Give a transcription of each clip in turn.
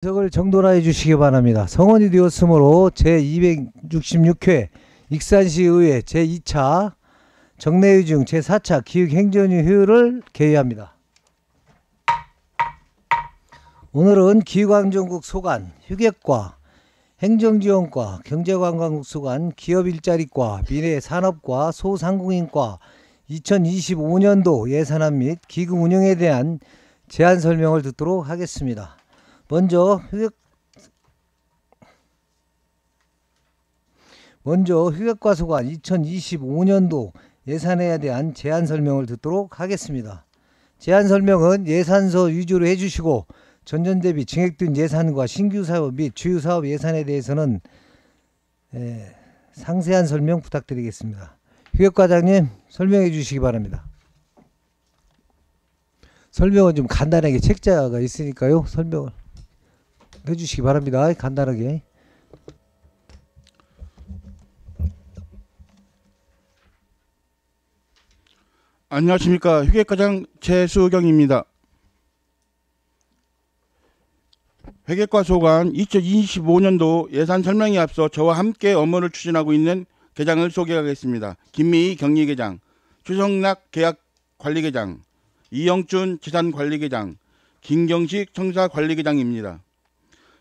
해석을 정돈하여 주시기 바랍니다. 성원이 되었으므로 제266회 익산시의회 제2차 정례의 중 제4차 기획행정위 회의를 개의합니다. 오늘은 기후안전국 소관, 휴객과 행정지원과, 경제관광국 소관, 기업일자리과, 미래산업과, 소상공인과 2025년도 예산안 및 기금 운영에 대한 제안 설명을 듣도록 하겠습니다. 먼저 휴객과 소관 2025년도 예산에 대한 제안 설명을 듣도록 하겠습니다. 제안 설명은 예산서 위주로 해주시고 전년 대비 증액된 예산과 신규 사업 및 주요 사업 예산에 대해서는 상세한 설명 부탁드리겠습니다. 휴객과장님 설명해 주시기 바랍니다. 설명은 좀 간단하게 책자가 있으니까요. 설명을 해주시기 바랍니다. 간단하게. 안녕하십니까. 휴객과장 최수경입니다. 회계과 소관 2025년도 예산 설명에 앞서 저와 함께 업무를 추진하고 있는 계장을 소개하겠습니다. 김미희 경리계장, 추성락 계약관리계장, 이영준 지산관리계장, 김경식 청사관리계장입니다.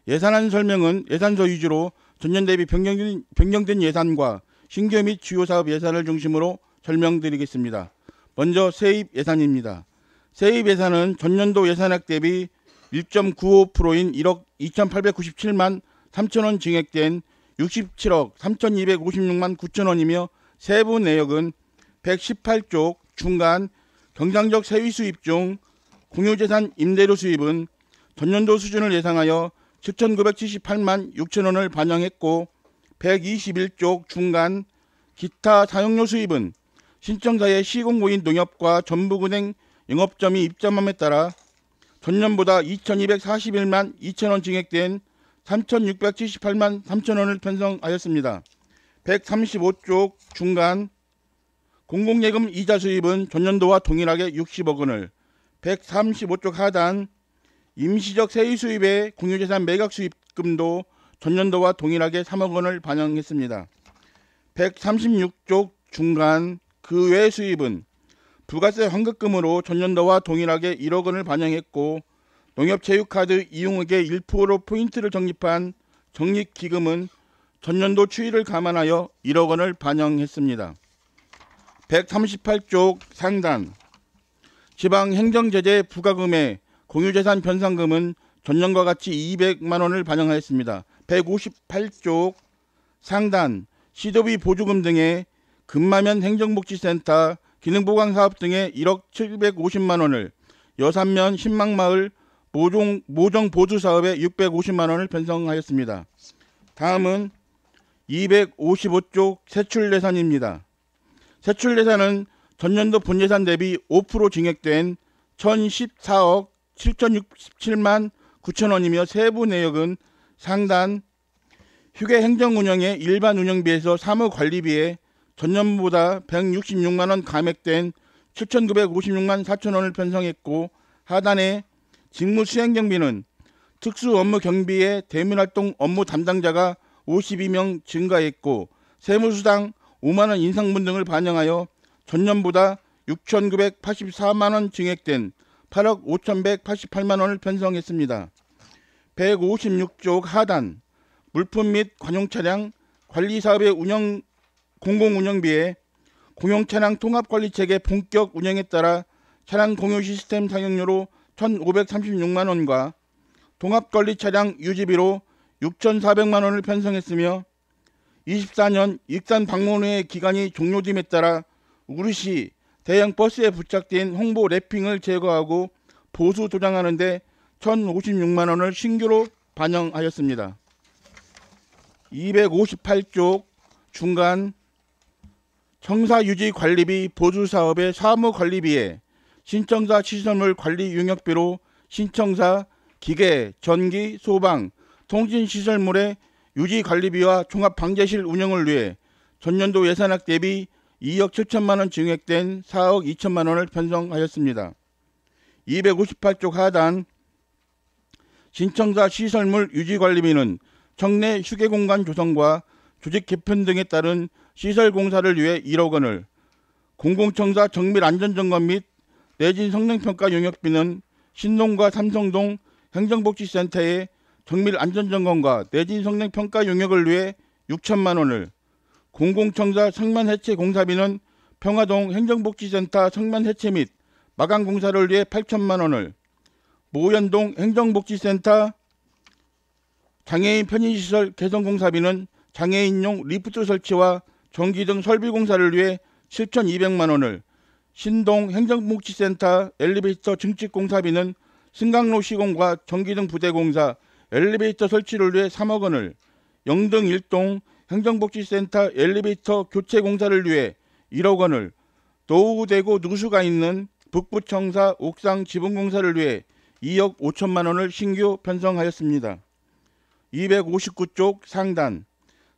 예산안 설명은 예산서 위주로 전년 대비 변경된 예산과 신규 및 주요 사업 예산을 중심으로 설명드리겠습니다. 먼저 세입 예산입니다. 세입 예산은 전년도 예산액 대비 1.95%인 1억 2,897만 3천원 증액된 67억 3,256만 9천원이며 세부 내역은 118쪽 중간 경상적 세위 수입 중 공유재산 임대료 수입은 전년도 수준을 예상하여 7,978만 6천원을 반영했고 121쪽 중간 기타 사용료 수입은 신청자의 시공고인 농협과 전북은행 영업점이 입점함에 따라 전년보다 2,241만 2천원 증액된 3,678만 3천원을 편성하였습니다. 135쪽 중간 공공예금 이자 수입은 전년도와 동일하게 60억 원을, 135쪽 하단 임시적 세입 수입의 공유재산 매각 수입금도 전년도와 동일하게 3억 원을 반영했습니다. 136쪽 중간 그 외 수입은 부가세 환급금으로 전년도와 동일하게 1억 원을 반영했고 농협체육카드 이용액의 1% 포인트를 적립한 적립기금은 전년도 추이를 감안하여 1억 원을 반영했습니다. 138쪽 상단 지방행정제재 부과금의 공유재산 변상금은 전년과 같이 200만 원을 반영하였습니다. 158쪽 상단 시도비 보조금 등의 금마면 행정복지센터 기능보강사업 등의 1억 750만 원을, 여산면 신망마을 모정보수사업에 650만 원을 편성하였습니다. 다음은 255쪽 세출예산입니다. 세출예산은 전년도 본예산 대비 5% 증액된 1,014억 7,067만 9천원이며 세부 내역은 상단 휴게 행정운영의 일반 운영비에서 사무관리비에 전년보다 166만원 감액된 7,956만 4천원을 편성했고 하단에 직무수행경비는 특수업무경비의 대면활동 업무 담당자가 52명 증가했고 세무수당 5만원 인상분 등을 반영하여 전년보다 6,984만원 증액된 8억 5,188만원을 편성했습니다. 156쪽 하단 물품 및 관용차량 관리사업의 공공운영비에 공용차량 통합관리체계 본격 운영에 따라 차량 공유 시스템 사용료로 1,536만원과 통합관리차량 유지비로 6,400만원을 편성했으며 24년 익산 방문회 기간이 종료됨에 따라 우리시 대형 버스에 부착된 홍보 랩핑을 제거하고 보수 도장하는 데 1,056만원을 신규로 반영하였습니다. 258쪽 중간 청사유지관리비 보수사업의 사무관리비에 신청사 시설물 관리 용역비로 신청사 기계, 전기, 소방, 통신시설물의 유지관리비와 종합방제실 운영을 위해 전년도 예산액 대비 2억 7천만원 증액된 4억 2천만원을 편성하였습니다. 258쪽 하단 신청사 시설물 유지관리비는 청내 휴게공간 조성과 조직 개편 등에 따른 시설 공사를 위해 1억 원을, 공공청사 정밀 안전점검 및 내진 성능평가 용역비는 신동과 삼성동 행정복지센터의 정밀 안전점검과 내진 성능평가 용역을 위해 6천만 원을, 공공청사 성면해체 공사비는 평화동 행정복지센터 성면해체 및 마감 공사를 위해 8천만 원을, 모현동 행정복지센터 장애인 편의시설 개선 공사비는 장애인용 리프트 설치와 전기 등 설비 공사를 위해 7,200만 원을, 신동 행정복지센터 엘리베이터 증축 공사비는 승강로 시공과 전기 등 부대 공사, 엘리베이터 설치를 위해 3억 원을, 영등 1동 행정복지센터 엘리베이터 교체 공사를 위해 1억 원을, 노후되고 누수가 있는 북부청사 옥상 지붕 공사를 위해 2억 5천만 원을 신규 편성하였습니다. 259쪽 상단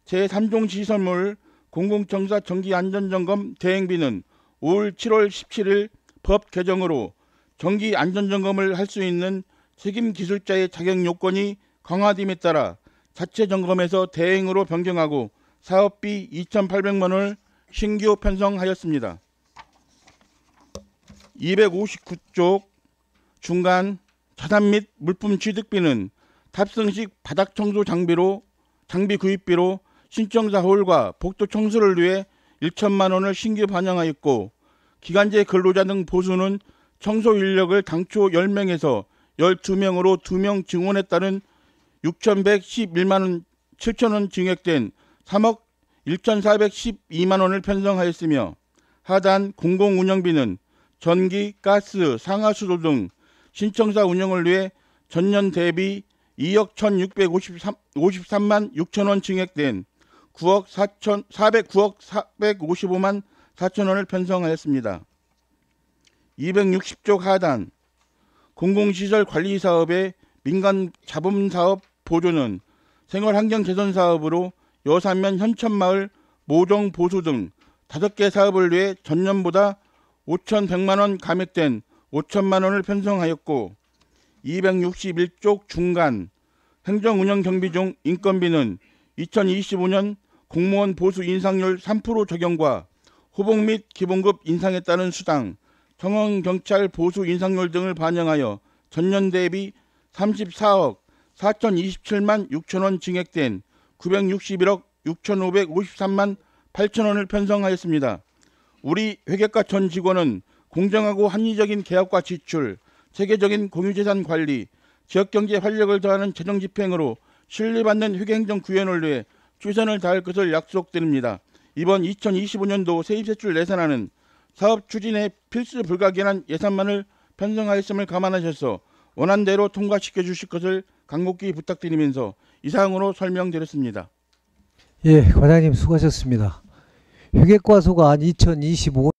제3종 시설물 공공청사 정기안전점검 대행비는 올 7월 17일 법 개정으로 정기안전점검을 할 수 있는 책임기술자의 자격 요건이 강화됨에 따라 자체 점검에서 대행으로 변경하고 사업비 2,800만 원을 신규 편성하였습니다. 259쪽 중간 차단 및 물품 취득비는 탑승식 바닥 청소 장비 구입비로 신청사 홀과 복도 청소를 위해 1천만 원을 신규 반영하였고, 기간제 근로자 등 보수는 청소 인력을 당초 10명에서 12명으로 2명 증원에 따른 6,111만 7천 원 증액된 3억 1,412만 원을 편성하였으며, 하단 공공운영비는 전기, 가스, 상하수도 등 신청사 운영을 위해 전년 대비 2억 1,653만 6천 원 증액된 9억 455만 4천 원을 편성하였습니다. 260조 하단 공공시설 관리 사업의 민간 자본사업 보조는 생활환경 개선 사업으로 여산면 현천마을 모종 보수 등 5개 사업을 위해 전년보다 5,100만 원 감액된 5천만 원을 편성하였고, 261쪽 중간 행정운영 경비 중 인건비는 2025년 공무원 보수 인상률 3% 적용과 호복 및 기본급 인상에 따른 수당, 청원경찰 보수 인상률 등을 반영하여 전년 대비 34억 4,027만 6천 원 증액된 961억 6,553만 8천 원을 편성하였습니다. 우리 회계과 전 직원은 공정하고 합리적인 계약과 지출, 체계적인 공유재산 관리, 지역경제 활력을 더하는 재정집행으로 신뢰받는 회계행정구현을 위해 최선을 다할 것을 약속드립니다. 이번 2025년도 세입세출 예산안은 사업 추진에 필수 불가결한 예산만을 편성하였음을 감안하셔서 원안대로 통과시켜 주실 것을 간곡히 부탁드리면서 이상으로 설명드렸습니다. 예, 과장님 수고하셨습니다. 회계과 소관 2025랩핑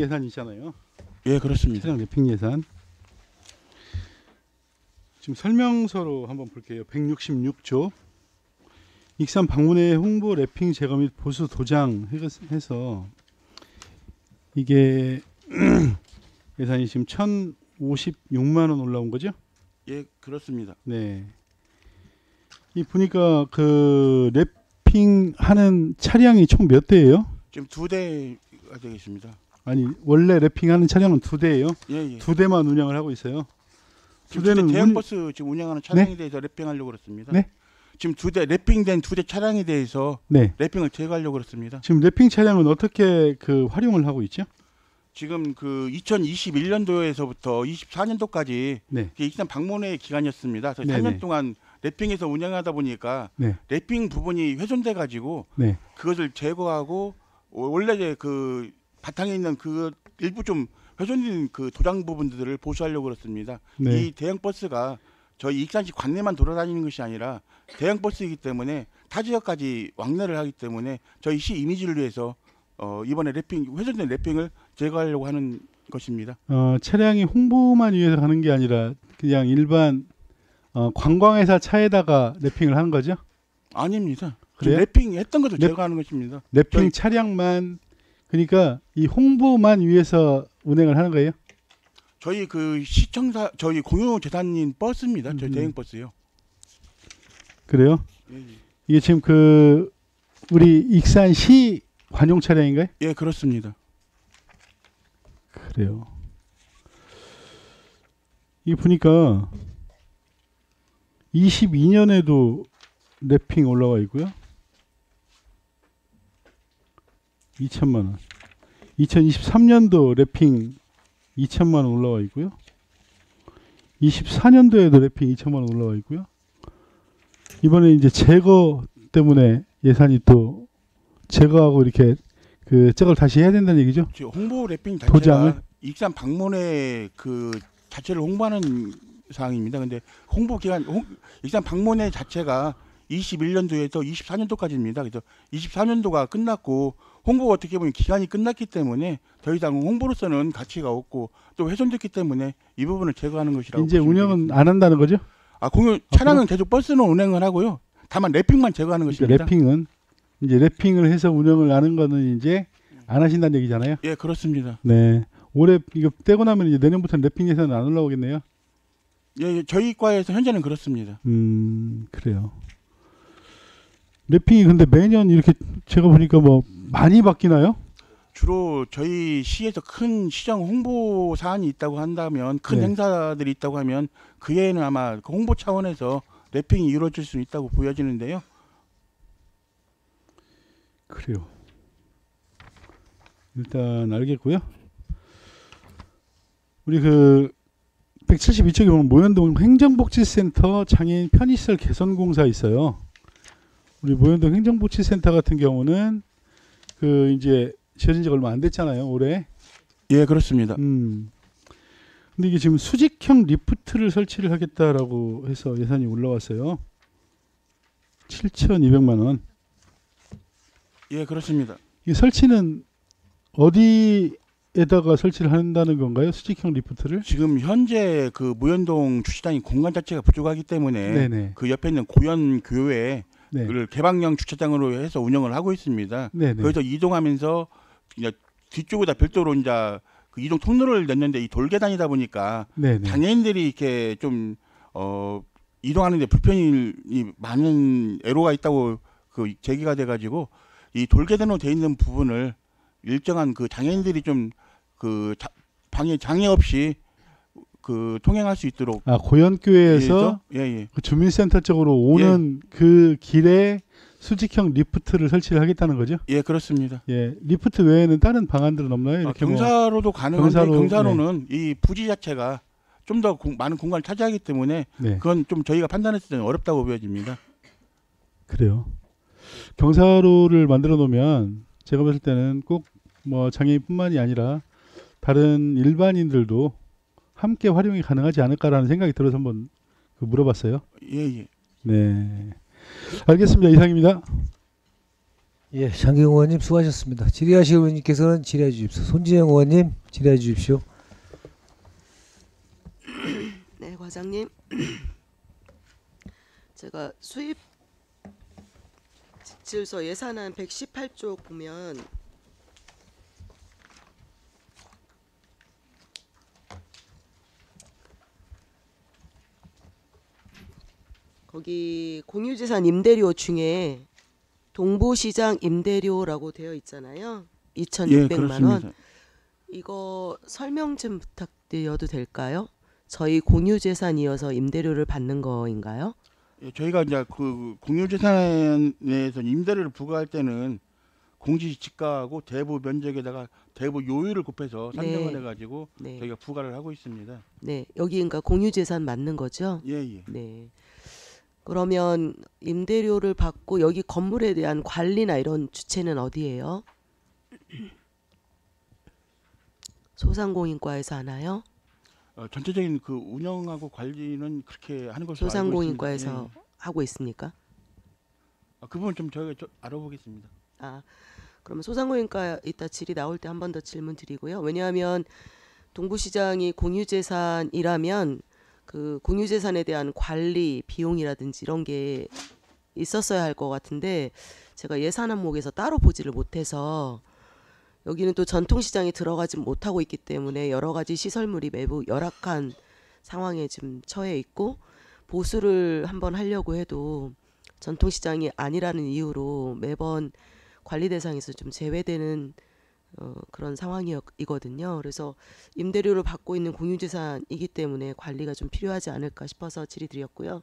예산이잖아요. 예, 그렇습니다. 차량 랩핑 예산. 지금 설명서로 한번 볼게요. 166조. 익산 방문회 홍보 랩핑 제거 및 보수 도장 해서 이게 예산이 지금 1,056만 원 올라온 거죠? 예, 그렇습니다. 네. 이 보니까 그 랩핑 하는 차량이 총 몇 대예요? 지금 2대가 되겠습니다. 아니 원래 랩핑하는 차량은 2대예요. 예, 예. 2대만 운영을 하고 있어요. 지금 2대는 대형버스 지금 운영하는 차량에 대해서 랩핑하려고 그렇습니다. 네? 지금 2대 랩핑된 2대 차량에 대해서 네. 랩핑을 제거하려고 그렇습니다. 지금 랩핑 차량은 어떻게 그 활용을 하고 있죠? 지금 그 2021년도에서부터 24년도까지 네. 익산 방문회 기간이었습니다. 그래서 네네. 3년 동안 랩핑에서 운영하다 보니까 네. 랩핑 부분이 훼손돼 가지고 네. 그것을 제거하고 원래 그 바탕에 있는 그 일부 좀 훼손된 그 도장 부분들을 보수하려고 그렇습니다. 네. 이 대형 버스가 저희 익산시 관내만 돌아다니는 것이 아니라 대형 버스이기 때문에 타 지역까지 왕래를 하기 때문에 저희 시 이미지를 위해서 이번에 랩핑 훼손된 랩핑을 제거하려고 하는 것입니다. 차량이 홍보만 위해서 가는 게 아니라 그냥 일반 관광회사 차에다가 랩핑을 하는 거죠? 아닙니다. 그래요? 랩핑했던 것을 랩- 제거하는 것입니다. 랩핑 차량만 그러니까 이 홍보만 위해서 운행을 하는 거예요? 저희 그 시청사 저희 공유재산인 버스입니다. 저희 음. 대행 버스요. 그래요? 예, 이게 지금 그 우리 익산시 관용 차량인가요? 예, 그렇습니다. 그래요. 이 보니까 22년에도 랩핑 올라와 있고요. 2천만 원. 2023년도 랩핑 2천만 원 올라와 있고요. 24년도에도 랩핑 2천만 원 올라와 있고요. 이번에 이제 제거 때문에 예산이 또 제거하고 이렇게 그 저걸 다시 해야 된다는 얘기죠. 지금 홍보 랩핑 자체가 도장을? 익산 방문회 그 자체를 홍보하는 사항입니다. 근데 홍보 기간 익산 방문회 자체가 21년도에서 24년도까지입니다. 그래서 24년도가 끝났고 홍보가 어떻게 보면 기간이 끝났기 때문에 더 이상 홍보로서는 가치가 없고 또 훼손됐기 때문에 이 부분을 제거하는 것이라고 이제 보시면 운영은 되겠습니다. 안 한다는 거죠? 공유 차량은 계속 버스는 운행을 하고요. 다만 랩핑만 제거하는 그러니까 것입니다. 랩핑은 이제 랩핑을 해서 운영을 하는 거는 이제 안 하신다는 얘기잖아요. 예, 그렇습니다. 네. 올해 이거 떼고 나면 이제 내년부터는 랩핑 예산은 안 올라오겠네요. 예, 저희 과에서 현재는 그렇습니다. 그래요. 랩핑이 근데 매년 이렇게 제가 보니까 뭐 많이 바뀌나요? 주로 저희 시에서 큰 시장 홍보 사안이 있다고 한다면 큰 네. 행사들이 있다고 하면 그 해에는 아마 그 홍보 차원에서 랩핑이 이루어질 수 있다고 보여지는데요. 그래요. 일단 알겠고요. 우리 그 172쪽에 보면 모현동 행정복지센터 장애인 편의시설 개선공사 있어요. 우리 모현동 행정복지센터 같은 경우는 그 이제 지어진 지가 얼마 안 됐잖아요. 올해. 예, 그렇습니다. 근데 이게 지금 수직형 리프트를 설치를 하겠다라고 해서 예산이 올라왔어요. 7,200만 원. 예, 그렇습니다. 이 설치는 어디에다가 설치를 한다는 건가요? 수직형 리프트를? 지금 현재 그 무현동 주차장이 공간 자체가 부족하기 때문에 네네. 그 옆에 있는 고현 교회를 네. 개방형 주차장으로 해서 운영을 하고 있습니다. 네네. 거기서 이동하면서 이제 뒤쪽에다 별도로 이제 그 이동 통로를 냈는데 이 돌계단이다 보니까 네네. 장애인들이 이렇게 좀 이동하는데 불편이 많은 애로가 있다고 그 제기가 돼가지고 이 돌계단으로 돼 있는 부분을 일정한 그 장애인들이 좀 그 장애 없이 그 통행할 수 있도록 고현교회에서 예. 그 주민센터 쪽으로 오는 그 길에 수직형 리프트를 설치를 하겠다는 거죠? 예, 그렇습니다. 예, 리프트 외에는 다른 방안들은 없나요? 이렇게 경사로도 가능한데 경사로, 경사로는 이 부지 자체가 좀 더 많은 공간을 차지하기 때문에 네, 그건 좀 저희가 판단했을 때는 어렵다고 보여집니다. 그래요. 경사로를 만들어 놓으면 제가 봤을 때는 꼭 뭐 장애인뿐만이 아니라 다른 일반인들도 함께 활용이 가능하지 않을까라는 생각이 들어서 한번 물어봤어요. 예. 네, 알겠습니다. 이상입니다. 예, 장기영 의원님 수고하셨습니다. 질의하실 의원님께서는 질의해 주십시오. 손진영 의원님 질의해 주십시오. 네, 과장님. 제가 수입 지출서 예산안 118쪽 보면 거기 공유재산 임대료 중에 동부시장 임대료라고 되어 있잖아요. 예, 2,600만 원. 그렇습니다. 이거 설명 좀 부탁드려도 될까요? 저희 공유재산이어서 임대료를 받는 거인가요? 예, 저희가 이제 그 공유재산에서 임대료를 부과할 때는 공시지가하고 대부 면적에다가 대부 요율을 곱해서 산정을 네. 해가지고 네, 저희가 부과를 하고 있습니다. 네, 여기 그러니까 공유재산 맞는 거죠? 예. 네. 그러면 임대료를 받고 여기 건물에 대한 관리나 이런 주체는 어디예요? 소상공인과에서 하나요? 전체적인 그 운영하고 관리는 그렇게 하는 것으로 소상공인과에서 알고 있습니다. 하고 있습니까? 그 부분 좀 저희가 알아보겠습니다. 아, 그러면 소상공인과 이따 질의 나올 때 한 번 더 질문 드리고요. 왜냐하면 동부시장이 공유재산이라면 그 공유재산에 대한 관리 비용이라든지 이런 게 있었어야 할 것 같은데 제가 예산 항목에서 따로 보지를 못해서 여기는 또 전통시장에 들어가지 못하고 있기 때문에 여러 가지 시설물이 매우 열악한 상황에 지금 처해 있고 보수를 한번 하려고 해도 전통시장이 아니라는 이유로 매번 관리 대상에서 좀 제외되는 그런 상황이거든요. 그래서 임대료를 받고 있는 공유재산이기 때문에 관리가 좀 필요하지 않을까 싶어서 질의드렸고요.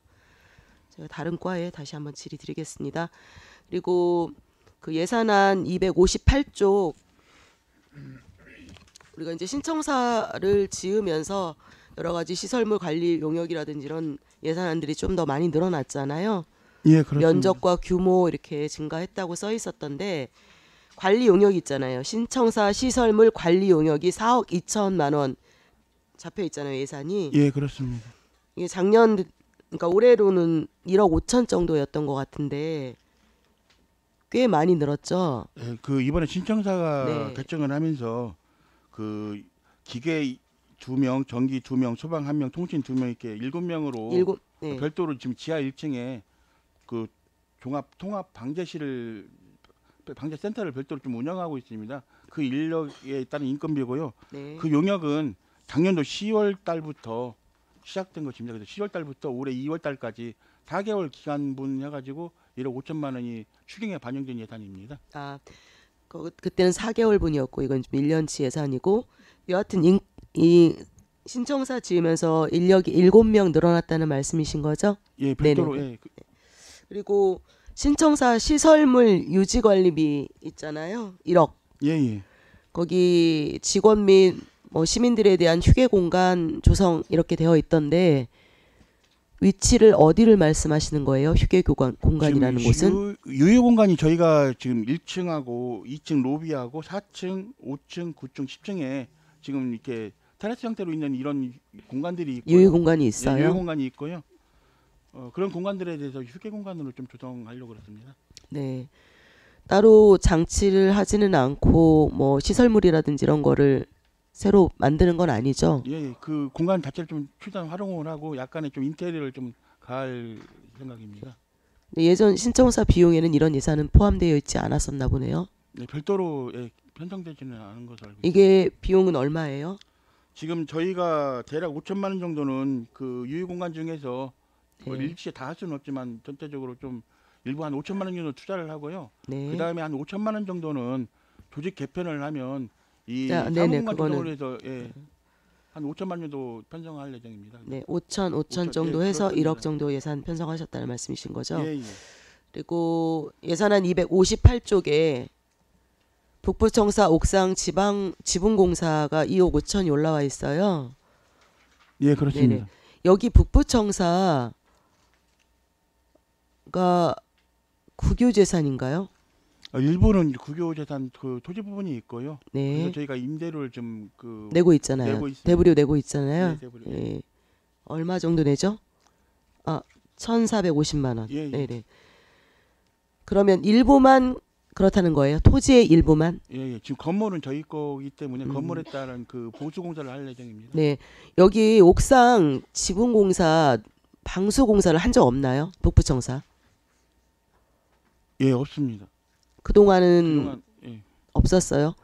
제가 다른 과에 다시 한번 질의드리겠습니다. 그리고 그 예산안 258쪽 우리가 이제 신청사를 지으면서 여러 가지 시설물 관리 용역이라든지 이런 예산안들이 좀 더 많이 늘어났잖아요. 예, 그렇습니다. 면적과 규모 이렇게 증가했다고 써 있었던데 관리 용역 있잖아요. 신청사 시설물 관리 용역이 4억 2천만 원 잡혀 있잖아요. 예산이. 예, 그렇습니다. 이게 작년 그러니까 올해로는 1억 5천 정도였던 것 같은데 꽤 많이 늘었죠. 예, 그 이번에 신청사가 네. 결정을 하면서 그 기계 2명, 전기 2명, 소방 1명, 통신 2명 이렇게 7명으로 네. 별도로 지금 지하 1층에 그 통합 방제실을 방제센터를 별도로 좀 운영하고 있습니다. 그 인력에 따른 인건비고요. 네. 그 용역은 작년도 10월 달부터 시작된 것입니다. 그래서 10월 달부터 올해 2월 달까지 4개월 기간분 해가지고 1억 5천만 원이 추경에 반영된 예산입니다. 아, 그때는 4개월분이었고 이건 좀 1년치 예산이고 여하튼 이 신청사 지으면서 인력이 7명 늘어났다는 말씀이신 거죠? 예, 별도로 네네. 예, 그리고 신청사 시설물 유지관리비 있잖아요. 1억. 예. 거기 직원 및 뭐 시민들에 대한 휴게 공간 조성 이렇게 되어 있던데 위치를 어디를 말씀하시는 거예요? 휴게 공간이라는 곳은? 유휴 공간이 저희가 지금 1층하고 2층 로비하고 4층, 5층, 9층, 10층에 지금 이렇게 테라스 형태로 있는 이런 공간들이 있고요. 유휴 공간이 예, 있어요. 유휴 공간이 있고요. 그런 공간들에 대해서 휴게 공간으로 좀 조성하려고 그렇습니다. 네. 따로 장치를 하지는 않고 뭐 시설물이라든지 이런 거를 새로 만드는 건 아니죠. 예, 그 공간 자체를 좀 최대한 활용을 하고 약간의 좀 인테리어를 좀 가할 생각입니다. 예전 신청사 비용에는 이런 예산은 포함되어 있지 않았었나 보네요. 네, 별도로 편성되지는 않은 것으로 알고 있습니다. 이게 비용은 얼마예요? 지금 저희가 대략 5천만 원 정도는 그 유휴 공간 중에서 뭐 네. 일시에 다 할 수는 없지만 전체적으로 좀 일부 한 5천만 원 정도 투자를 하고요. 네. 그 다음에 한 5천만 원 정도는 조직 개편을 하면 이 자, 네네, 사무공간 그거는- 조성을 해서 한 5천만 원 정도 편성할 예정입니다. 네, 5천 정도 예, 해서 그렇습니다. 1억 정도 예산 편성하셨다는 말씀이신 거죠? 예. 그리고 예산안 258쪽에 북부청사 옥상 지붕공사가 2억 5천이 올라와 있어요. 예, 그렇습니다. 네네. 여기 북부청사가 국유재산인가요? 일부는 국유재산 그 토지 부분이 있고요. 네. 그래서 저희가 임대료를 좀 그 내고 있잖아요. 내고 있습니다. 대부료 내고 있잖아요. 네, 대부료. 예. 얼마 정도 내죠? 1,450만 원. 예. 네네. 그러면 일부만 그렇다는 거예요? 토지의 일부만? 예. 지금 건물은 저희 거기 때문에 건물에 따른 그 보수 공사를 할 예정입니다. 네. 여기 옥상 지붕공사 방수 공사를 한 적 없나요? 북부청사? 예, 없습니다. 그동안은 그동안 없었어요.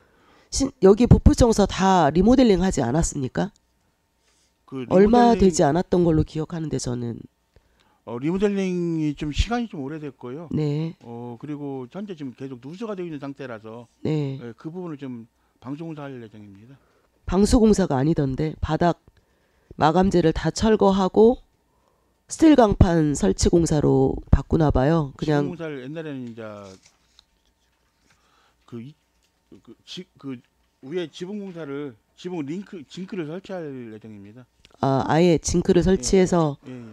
여기 북부청사 다 리모델링 하지 않았습니까? 그 얼마 리모델링- 되지 않았던 걸로 기억하는데 저는. 리모델링이 좀 시간이 좀 오래됐고요. 네. 그리고 현재 지금 계속 누수가 되어 있는 상태라서 네. 그 부분을 좀 방수공사할 예정입니다. 방수 공사가 아니던데 바닥 마감재를 다 철거하고 스틸 강판 설치 공사로 바꾸나 봐요. 그냥 공사를 옛날에는 이제 그 위에 지붕공사를 지붕 징크를 설치할 예정입니다. 아예 징크를 설치해서 예.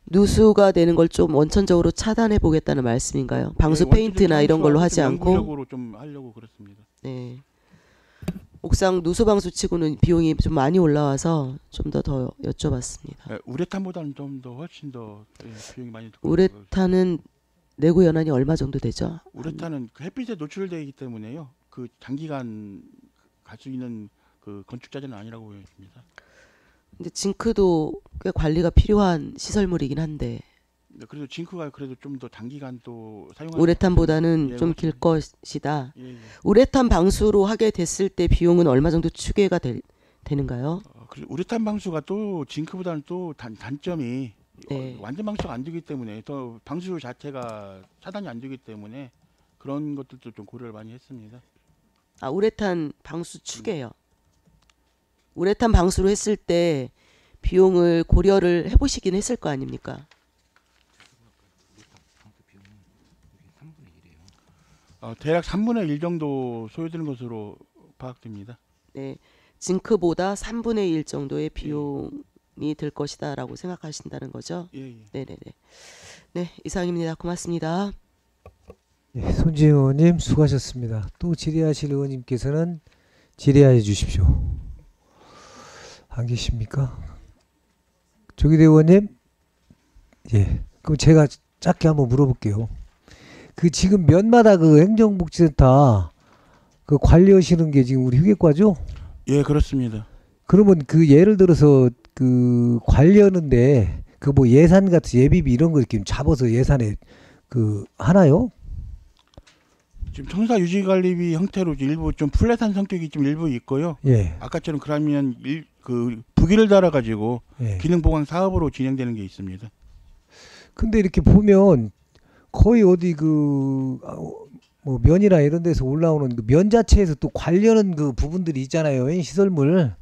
누수가 되는 걸 좀 원천적으로 차단해 보겠다는 말씀인가요? 방수 예, 페인트나 이런 걸로 하지 좀 않고. 영구적으로 좀 하려고 그렇습니다. 네. 옥상 누수 방수 치고는 비용이 좀 많이 올라와서 좀 더 여쭤봤습니다. 우레탄보다는 좀 더 훨씬 더 비용이 많이 들고 우레탄은 내구 연한이 얼마 정도 되죠? 우레탄은 그 햇빛에 노출되기 때문에요. 그 장기간 갈 수 있는 그 건축 자재는 아니라고 보여집니다. 근데 징크도 꽤 관리가 필요한 시설물이긴 한데 네, 그래도 징크가 그래도 좀 더 단기간 또 사용할 우레탄보다는 예, 좀 길 것이다. 예, 예. 우레탄 방수로 하게 됐을 때 비용은 얼마 정도 추계가 되는가요? 그리고 우레탄 방수가 또 징크보다는 또 단점이 네. 완전 방수가 안 되기 때문에 더 방수 자체가 차단이 안 되기 때문에 그런 것들도 좀 고려를 많이 했습니다. 아, 우레탄 방수 추계요. 우레탄 방수로 했을 때 비용을 고려를 해보시긴 했을 거 아닙니까? 대략 3분의 1 정도 소요되는 것으로 파악됩니다. 네, 징크보다 3분의 1 정도의 비용이 들 것이다라고 생각하신다는 거죠? 예, 예. 네네네. 네, 이상입니다. 고맙습니다. 예, 손지혜 의원님 수고하셨습니다. 또 질의하실 의원님께서는 질의해 주십시오. 안 계십니까? 조기대 의원님? 예. 그럼 제가 짧게 한번 물어볼게요. 그 지금 면마다 그 행정복지센터 그 관리하시는 게 지금 우리 휴게과죠? 예, 그렇습니다. 그러면 그 예를 들어서 그 관리하는데 그 뭐 예산 같은 예비비 이런 거 이렇게 잡아서 예산에 그 하나요? 지금 청사 유지관리비 형태로 일부 좀 플랫한 성격이 좀 일부 있고요. 예. 아까처럼 그러면 그 부기를 달아가지고 예. 기능 보강 사업으로 진행되는 게 있습니다. 근데 이렇게 보면 거의 어디 그 뭐 면이나 이런 데서 올라오는 그 면 자체에서 또 관련한 그 부분들이 있잖아요. 이 시설물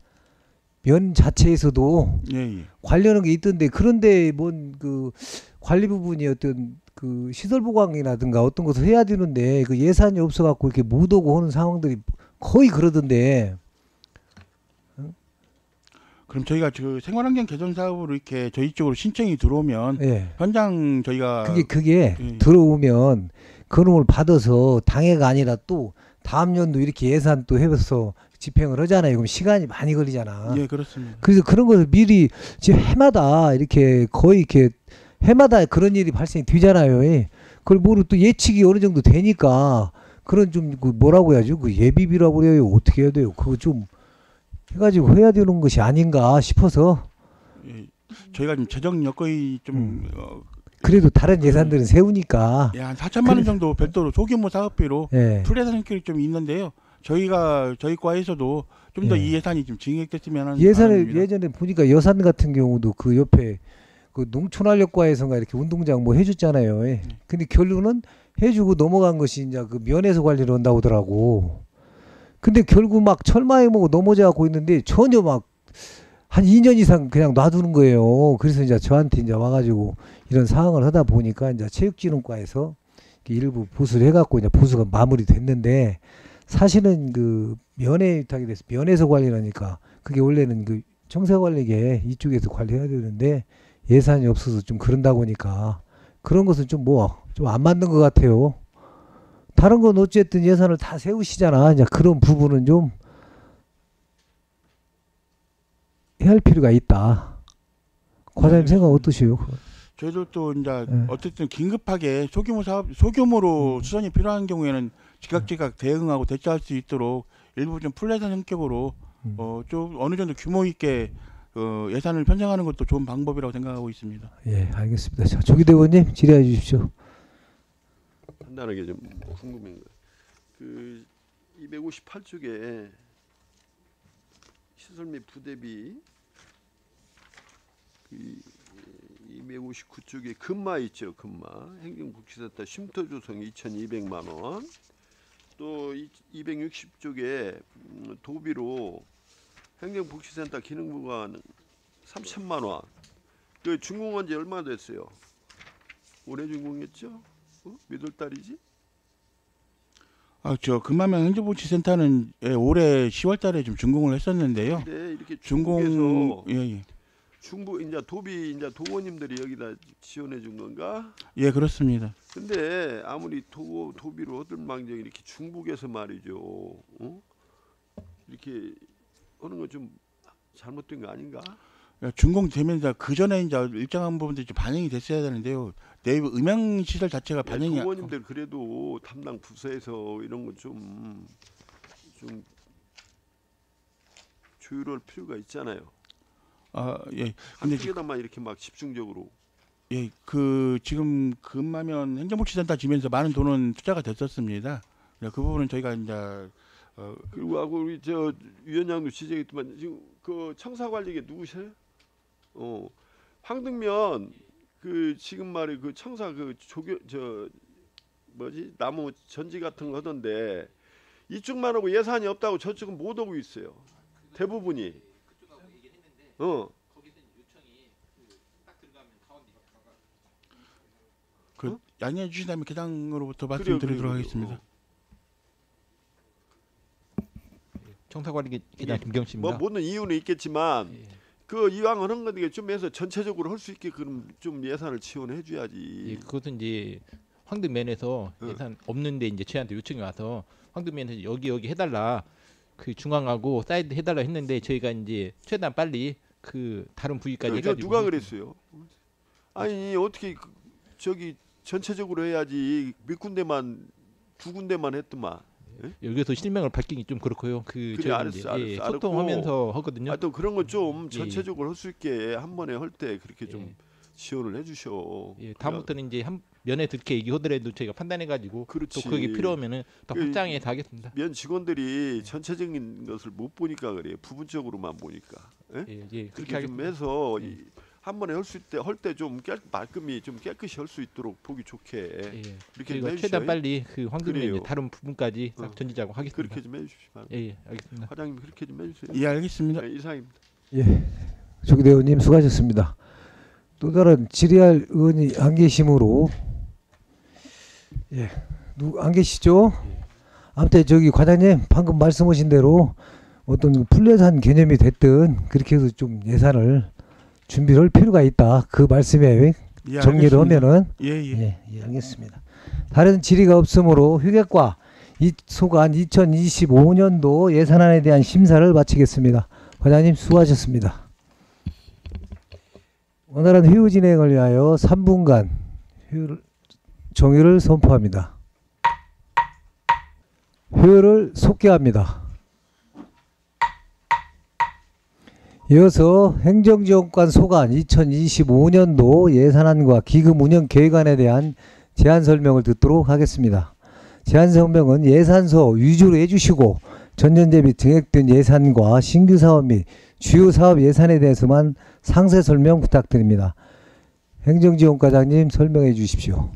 면 자체에서도 예, 예. 관련한 게 있던데 그런데 뭔 그 관리 부분이 어떤 그 시설 보강이라든가 어떤 것을 해야 되는데 그 예산이 없어갖고 이렇게 못 오고 하는 상황들이 거의 그러던데. 그럼 저희가 그 생활환경 개선 사업으로 이렇게 저희 쪽으로 신청이 들어오면 예. 현장 저희가 그게 예. 들어오면 그놈을 받아서 당해가 아니라 또 다음 연도 이렇게 예산 또 해서 집행을 하잖아요. 그럼 시간이 많이 걸리잖아. 예, 그렇습니다. 그래서 그런 것을 미리 지금 해마다 이렇게 거의 이렇게 해마다 그런 일이 발생이 되잖아요. 예. 그걸 모르고 또 예측이 어느 정도 되니까 그런 좀 그 뭐라고 해야죠? 그 예비비라고 그래요. 어떻게 해야 돼요? 그거 좀 해가지고 해야 되는 것이 아닌가 싶어서. 예, 저희가 좀 재정 여건이 좀 그래도 다른 예산들은 세우니까. 예, 한 4천만 원 정도 별도로 소규모 사업비로 예. 플랫한 성격이 좀 있는데요. 저희 과에서도 좀 더 예. 이 예산이 좀 증액됐으면 하는 예산에 바람입니다. 예전에 보니까 여산 같은 경우도 그 옆에 그 농촌활력과에서가 이렇게 운동장 뭐 해줬잖아요. 예. 근데 결론은 해주고 넘어간 것이 이제 그 면에서 관리를 한다고 하더라고. 근데 결국 막 철마에 뭐 넘어져 갖고 있는데 전혀 막 한 2년 이상 그냥 놔두는 거예요. 그래서 이제 저한테 이제 와가지고 이런 상황을 하다 보니까 이제 체육진흥과에서 일부 보수를 해갖고 이제 보수가 마무리됐는데 사실은 그 면에 위탁이 돼서 면에서 관리를 하니까 그게 원래는 그 청사관리계 이쪽에서 관리해야 되는데 예산이 없어서 좀 그런다 보니까 그런 것은 좀 뭐 좀 안 맞는 것 같아요. 다른 건 어쨌든 예산을 다 세우시잖아. 이제 그런 부분은 좀 해야 할 필요가 있다. 과장님 생각 어떠세요? 저희도 또 이제 예. 어쨌든 긴급하게 소규모로 수선이 필요한 경우에는 즉각 대응하고 대처할 수 있도록 일부 좀 플랫한 성격으로 좀 어느 정도 규모 있게 예산을 편성하는 것도 좋은 방법이라고 생각하고 있습니다. 예, 알겠습니다. 자, 조기대 의원님 질의해 주십시오. 간단하게 좀 궁금한 거. 그 258쪽에 시설 및 부대비 그 259쪽에 금마 있죠. 금마 행정복지센터 쉼터 조성 2,200만 원. 또 260쪽에 도비로 행정복지센터 기능부관 3천만 원. 그 준공한 지 얼마 됐어요? 올해 준공했죠? 몇 월 달이지? 저 금마면 행정복지센터는 올해 10월달에 좀 준공을 했었는데요. 근데 이렇게 준공 중국에서 예. 중부 이제 도비 이제 도원님들이 여기다 지원해 준 건가? 예, 그렇습니다. 근데 아무리 도비로 얻을망정 이렇게 중국에서 말이죠. 이렇게 하는 건 좀 잘못된 거 아닌가? 준공되면서 그 전에 이제 일정한 부분들이 좀 반영이 됐어야 되는데요. 내부 음향 시설 자체가 반영이 의원님들 그래도 담당 부서에서 이런 거 좀 조율할 필요가 있잖아요. 예. 한 근데 쪽에다만 이렇게 막 집중적으로. 예, 그 지금 금마면 행정복지센터 지면서 많은 돈은 투자가 됐었습니다. 그 부분은 저희가 이제 그리고 하고 우리 저 위원장도 지적했지만 지금 그 청사 관리계 누구세요? 황등면 그 지금 말이 그 청사 그 조교 저 뭐지 나무 전지 같은 거 하던데 이쪽만 하고 예산이 없다고 저쪽은 못 오고 있어요. 대부분이. 그 양해해 주신다면 계장으로부터 말씀드리도록 하겠습니다. 청사관리 기장 김경식입니다. 뭐 모든 이유는 있겠지만 그 이왕 하는 건데 좀 해서 전체적으로 할 수 있게 그럼 좀 예산을 지원해 줘야지. 예, 그것은 이제 황등면에서 예산 없는데 이제 저희한테 요청이 와서 황등면에서 여기 해달라 그 중앙하고 사이드 해달라 했는데 저희가 이제 최대한 빨리 그 다른 부위까지 해가지고 누가 그랬어요? 아니 어떻게 저기 전체적으로 해야지 몇 군데만 두 군데만 했더만. 여기서 실명을 밝히기 좀 그렇고요. 그 그래, 알았어. 알았어. 소통하면서 하거든요. 하여튼 그런 거 좀 예. 전체적으로 할 수 있게 한 번에 할 때 그렇게 좀 예. 지원을 해주셔. 예, 다음부터는 이제 한 면에 그렇게 얘기하더라도 저희가 판단해가지고 그렇지. 또 그게 필요하면은 또 그 확장해서 하겠습니다. 면 직원들이 전체적인 것을 못 보니까 그래요. 부분적으로만 보니까. 예? 예, 예, 그렇게 그렇게 좀 하겠습니다. 해서 한 번에 할 수 있대 할 때 좀 말끔히 좀 깨끗이 할 수 있도록 보기 좋게 예, 그렇게 좀 저희가 해주셔요. 최대한 빨리 그 황금면 그래요. 이제 다른 부분까지 싹 전지자고 하겠습니다. 그렇게 좀 해주십시오. 예, 예, 알겠습니다. 과장님 그렇게 좀 해주세요. 예, 알겠습니다. 네, 이상입니다. 예, 조기대원님 수고하셨습니다. 또 다른 질의할 의원이 안 계시므로 누구 안 계시죠? 아무튼 저기 과장님 방금 말씀하신 대로 어떤 풀예산 개념이 됐든 그렇게 해서 좀 예산을 준비를 할 필요가 있다. 그 말씀에 예, 정리를 알겠습니다. 하면은 예. 알겠습니다. 다른 질의가 없으므로 휴객과 소관 2025년도 예산안에 대한 심사를 마치겠습니다. 과장님 수고하셨습니다. 원활한 회의 진행을 위하여 3분간 종료를 선포합니다. 회의를 속개합니다. 이어서 행정지원관 소관 2025년도 예산안과 기금 운영 계획안에 대한 제안 설명을 듣도록 하겠습니다. 제안 설명은 예산서 위주로 해주시고 전년 대비 증액된 예산과 신규 사업 및 주요 사업 예산에 대해서만 상세 설명 부탁드립니다. 행정지원과장님 설명해 주십시오.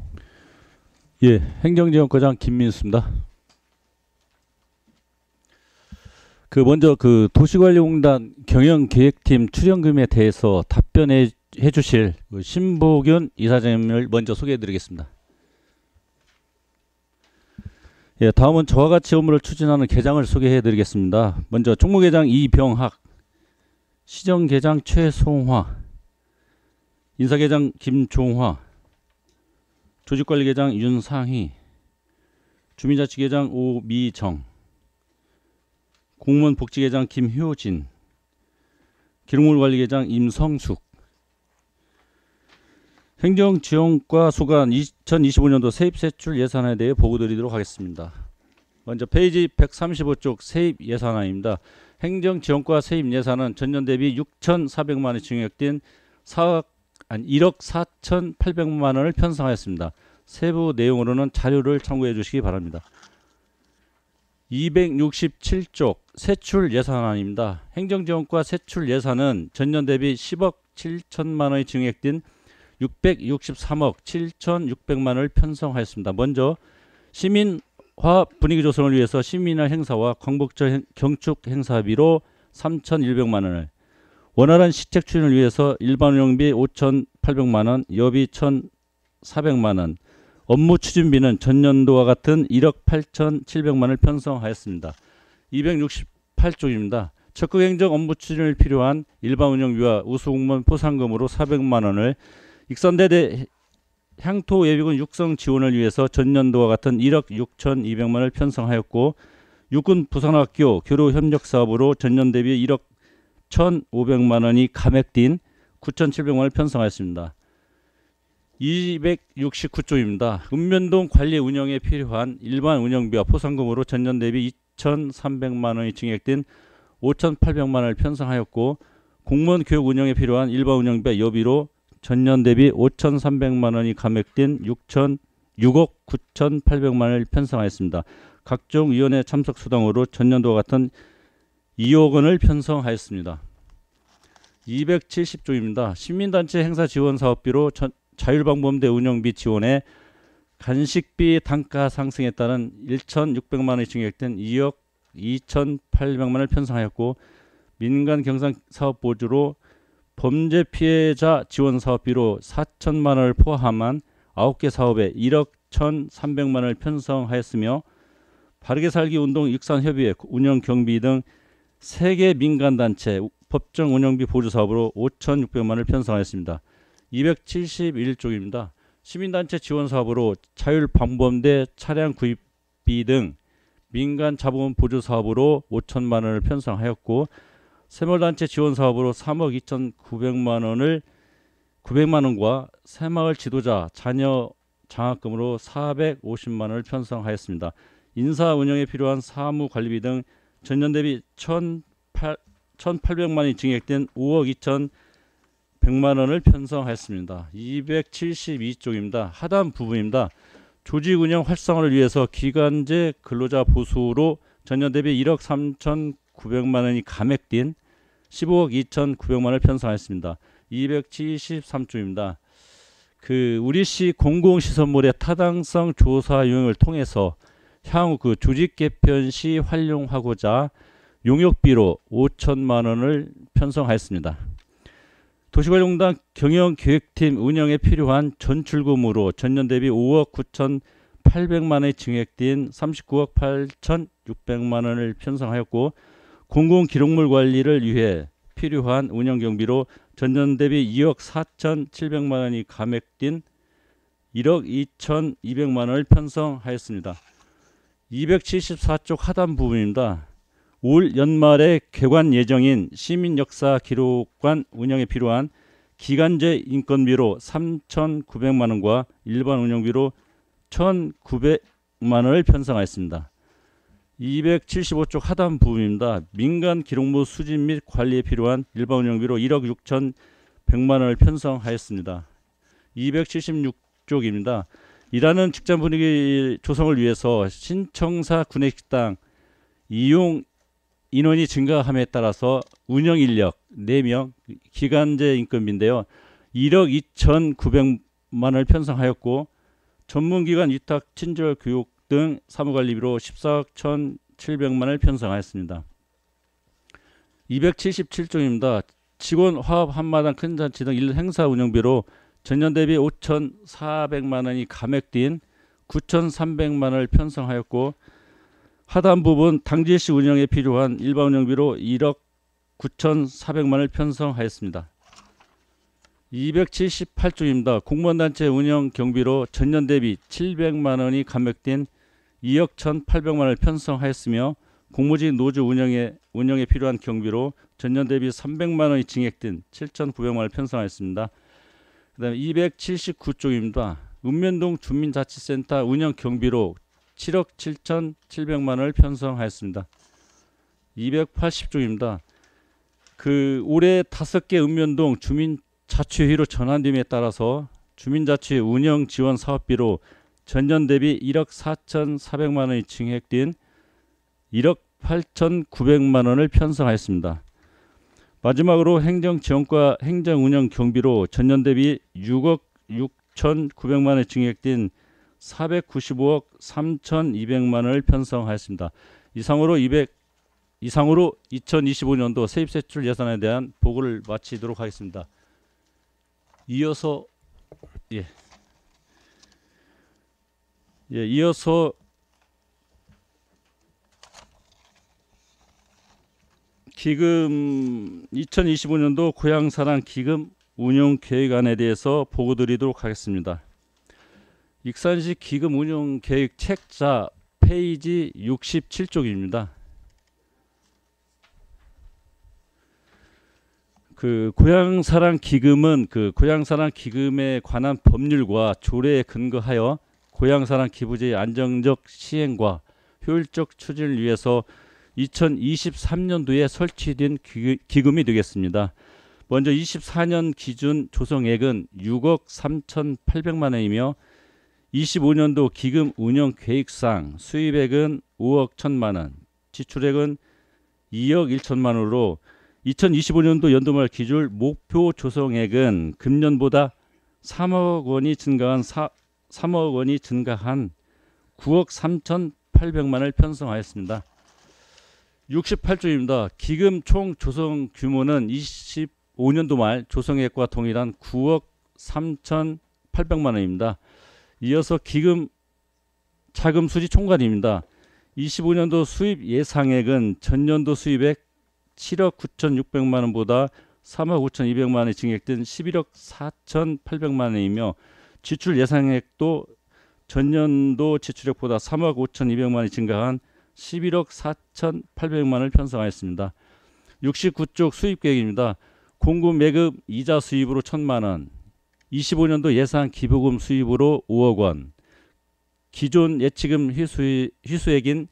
예, 행정지원과장 김민수입니다. 먼저 도시관리공단 경영기획팀 출연금에 대해서 답변해 주실 신보균 이사장님을 먼저 소개해 드리겠습니다. 예, 다음은 저와 같이 업무를 추진하는 계장을 소개해 드리겠습니다. 먼저 총무계장 이병학, 시정계장 최송화, 인사계장 김종화, 조직관리계장 윤상희, 주민자치계장 오미정, 공무원복지계장 김효진, 기록물관리계장 임성숙, 행정지원과 소관 2025년도 세입세출 예산안에 대해 보고드리도록 하겠습니다. 먼저 페이지 135쪽 세입 예산안입니다. 행정지원과 세입 예산은 전년 대비 6,400만 원이 증액된 1억 4,800만 원을 편성하였습니다. 세부 내용으로는 자료를 참고해 주시기 바랍니다. 267쪽 세출 예산안입니다. 행정지원과 세출 예산은 전년 대비 10억 7천만 원이 증액된 663억 7,600만 원을 편성하였습니다. 먼저 시민화 분위기 조성을 위해서 시민화 행사와 광복절 경축 행사비로 3,100만 원을, 원활한 시책 추진을 위해서 일반 운영비 5,800만 원, 여비 1,400만 원, 업무 추진비는 전년도와 같은 1억 8,700만 원을 편성하였습니다. 268쪽입니다. 적극행정 업무 추진을 필요한 일반 운영비와 우수공무원 포상금으로 400만 원을, 익산대대 향토 예비군 육성 지원을 위해서 전년도와 같은 1억 6,200만 원을 편성하였고, 육군 부산학교 교류 협력 사업으로 전년 대비 1억 1,500만 원이 감액된 9,700만 원을 편성하였습니다. 269조입니다. 읍면동 관리 운영에 필요한 일반 운영비와 포상금으로 전년 대비 2,300만 원이 증액된 5,800만 원을 편성하였고 공무원 교육 운영에 필요한 일반 운영비와 여비로 전년 대비 5,300만 원이 감액된 6억 9,800만 원을 편성하였습니다. 각종 위원회 참석 수당으로 전년도와 같은 2억 원을 편성하였습니다. 270조입니다. 시민단체 행사 지원 사업비로 자율방범대 운영비 지원에 간식비 단가 상승에 따른 1,600만 원이 증액된 2억 2,800만 원을 편성하였고 민간 경상 사업 보조로 범죄 피해자 지원 사업비로 4천만 원을 포함한 9개 사업에 1억 1,300만 원을 편성하였으며 바르게 살기 운동 육산협의회 운영 경비 등 3개 민간단체 법정 운영비 보조 사업으로 5,600만 원을 편성하였습니다. 271조입니다. 시민단체 지원 사업으로 자율방범대 차량 구입비 등 민간 자본 보조 사업으로 5천만 원을 편성하였고 새마을단체 지원 사업으로 3억 2,900만 원과 새마을 지도자 자녀 장학금으로 450만 원을 편성하였습니다. 인사 운영에 필요한 사무 관리비 등 전년 대비 1,800만 원이 증액된 5억 2,100만 원을 편성하였습니다. 272쪽입니다. 하단 부분입니다. 조직 운영 활성화를 위해서 기간제 근로자 보수로 전년 대비 1억 3,900만 원이 감액된 15억 2,900만 원을 편성하였습니다. 273조입니다. 우리시 공공시설물의 타당성 조사 유형을 통해서 향후 조직 개편 시 활용하고자 용역비로 5천만 원을 편성하였습니다. 도시관리공단 경영계획팀 운영에 필요한 전출금으로 전년 대비 5억 9,800만 원이 증액된 39억 8,600만 원을 편성하였고 공공기록물 관리를 위해 필요한 운영경비로 전년 대비 2억 4,700만 원이 감액된 1억 2,200만 원을 편성하였습니다. 274쪽 하단 부분입니다. 올 연말에 개관 예정인 시민역사기록관 운영에 필요한 기간제 인건비로 3,900만 원과 일반 운영비로 1,900만 원을 편성하였습니다. 275쪽 하단 부분입니다. 민간 기록물 수집 및 관리에 필요한 일반 운영비로 1억 6,100만 원을 편성하였습니다. 276쪽입니다. 일하는 직장 분위기 조성을 위해서 신청사 구내식당 이용 인원이 증가함에 따라서 운영 인력 4명 기간제 인건비인데요. 1억 2,900만 원을 편성하였고 전문기관 위탁 친절 교육 등 사무관리비로 14억 1,700만 원을 편성하였습니다. 277조입니다. 직원 화합 한마당 큰 잔치 등 일 행사 운영비로 전년 대비 5,400만 원이 감액된 9,300만 원을 편성하였고 하단 부분 당직시 운영에 필요한 일반 운영비로 1억 9,400만 원을 편성하였습니다. 278조입니다. 공무원단체 운영 경비로 전년 대비 700만 원이 감액된 2억 1,800만 원을 편성하였으며 공무직 노조 운영에 필요한 경비로 전년 대비 300만 원이 증액된 7,900만 원을 편성하였습니다. 그 다음에 279조입니다. 읍면동 주민자치센터 운영 경비로 7억 7,700만 원을 편성하였습니다. 280조입니다. 올해 5개 읍면동 주민자치회의로 전환됨에 따라서 주민자치회 운영 지원 사업비로 전년 대비 1억 4,400만 원이 증액된 1억 8,900만 원을 편성하였습니다. 마지막으로 행정지원과 행정운영 경비로 전년 대비 6억 6,900만 원이 증액된 495억 3,200만 원을 편성하였습니다. 이상으로 2025년도 세입세출 예산에 대한 보고를 마치도록 하겠습니다. 이어서 기금 2025년도 고향사랑 기금 운용 계획안에 대해서 보고 드리도록 하겠습니다. 익산시 기금 운용 계획 책자 페이지 67쪽입니다. 그 고향사랑 기금은 그 고향사랑 기금에 관한 법률과 조례에 근거하여 고향사랑 기부제의 안정적 시행과 효율적 추진을 위해서 2023년도에 설치된 기금이 되겠습니다. 먼저 24년 기준 조성액은 6억 3,800만 원이며 25년도 기금 운영 계획상 수입액은 5억 1천만 원, 지출액은 2억 1천만 원으로 2025년도 연도말 기준 목표 조성액은 금년보다 3억 원이 증가한 9억 3,800만 원을 편성하였습니다. 68조입니다. 기금 총 조성 규모는 25년도 말 조성액과 동일한 9억 3,800만 원입니다. 이어서 기금 자금 수지 총괄입니다. 25년도 수입 예상액은 전년도 수입액 7억 9,600만 원보다 3억 5,200만 원이 증액된 11억 4,800만 원이며 지출 예상액도 전년도 지출액보다 3억 5,200만 원이 증가한 11억 4,800만 원을 편성하였습니다. 69쪽 수입 계획입니다. 공급 매급 이자 수입으로 1,000만 원, 25년도 예상 기부금 수입으로 5억 원, 기존 예치금 희수액인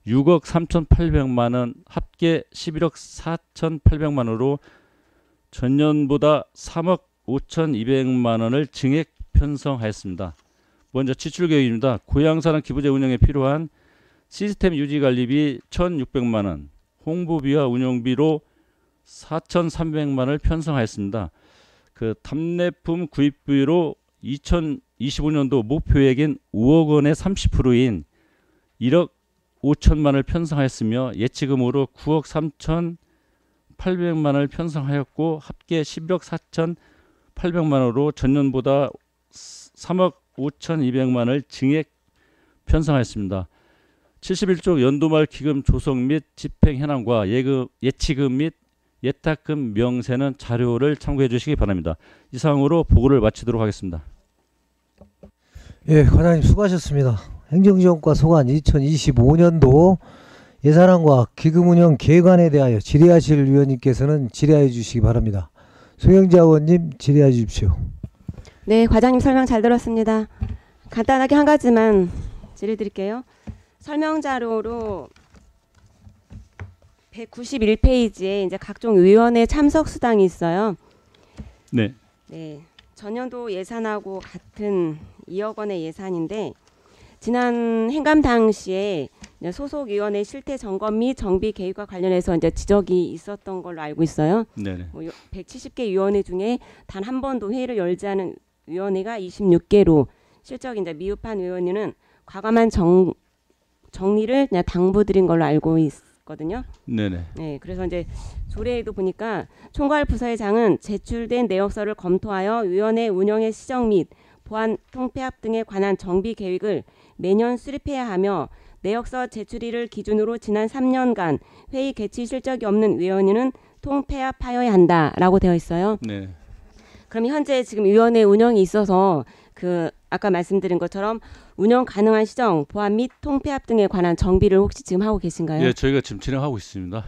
6억 3,800만 원 합계 11억 4,800만 원으로 전년보다 3억 5,200만 원을 증액 편성하였습니다. 먼저 지출 계획입니다. 고향사랑 기부제 운영에 필요한 시스템 유지 관리비 1,600만 원, 홍보비와 운영비로 4,300만 원을 편성하였습니다. 그 답례품 구입비로 2025년도 목표액인 5억 원의 30%인 1억 5천만 원을 편성하였으며 예치금으로 9억 3,800만 원을 편성하였고 합계 11억 4,800만 원으로 전년보다 3억 5,200만 원을 증액 편성하였습니다. 71조 연도말 기금 조성 및 집행 현황과 예치금 및 예탁금 명세는 자료를 참고해 주시기 바랍니다. 이상으로 보고를 마치도록 하겠습니다. 예, 관장님 수고하셨습니다. 행정지원과 소관 2025년도 예산안과 기금운영 계획안에 대하여 질의하실 위원님께서는 질의해 주시기 바랍니다. 송영자 의원님 질의해 주십시오. 네, 과장님 설명 잘 들었습니다. 간단하게 한 가지만 질의 드릴게요. 설명 자료로 191페이지에 이제 각종 위원회 참석 수당이 있어요. 네. 네, 전년도 예산하고 같은 2억 원의 예산인데 지난 행감 당시에 소속 위원회 실태 점검 및 정비 계획과 관련해서 이제 지적이 있었던 걸로 알고 있어요. 네. 170개 위원회 중에 단 한 번도 회의를 열지 않은 위원회가 26개로 실적 이제 미흡한 위원회는 과감한 정리를 그냥 당부드린 걸로 알고 있거든요. 네네. 네, 그래서 이제 조례에도 보니까 총괄 부서의장은 제출된 내역서를 검토하여 위원회 운영의 시정 및 보안 통폐합 등에 관한 정비 계획을 매년 수립해야 하며 내역서 제출일을 기준으로 지난 3년간 회의 개최 실적이 없는 위원회는 통폐합하여야 한다라고 되어 있어요. 네. 그럼 현재 지금 위원회 운영이 있어서 그 아까 말씀드린 것처럼 운영 가능한 시정, 보안 및 통폐합 등에 관한 정비를 혹시 지금 하고 계신가요? 예, 저희가 지금 진행하고 있습니다.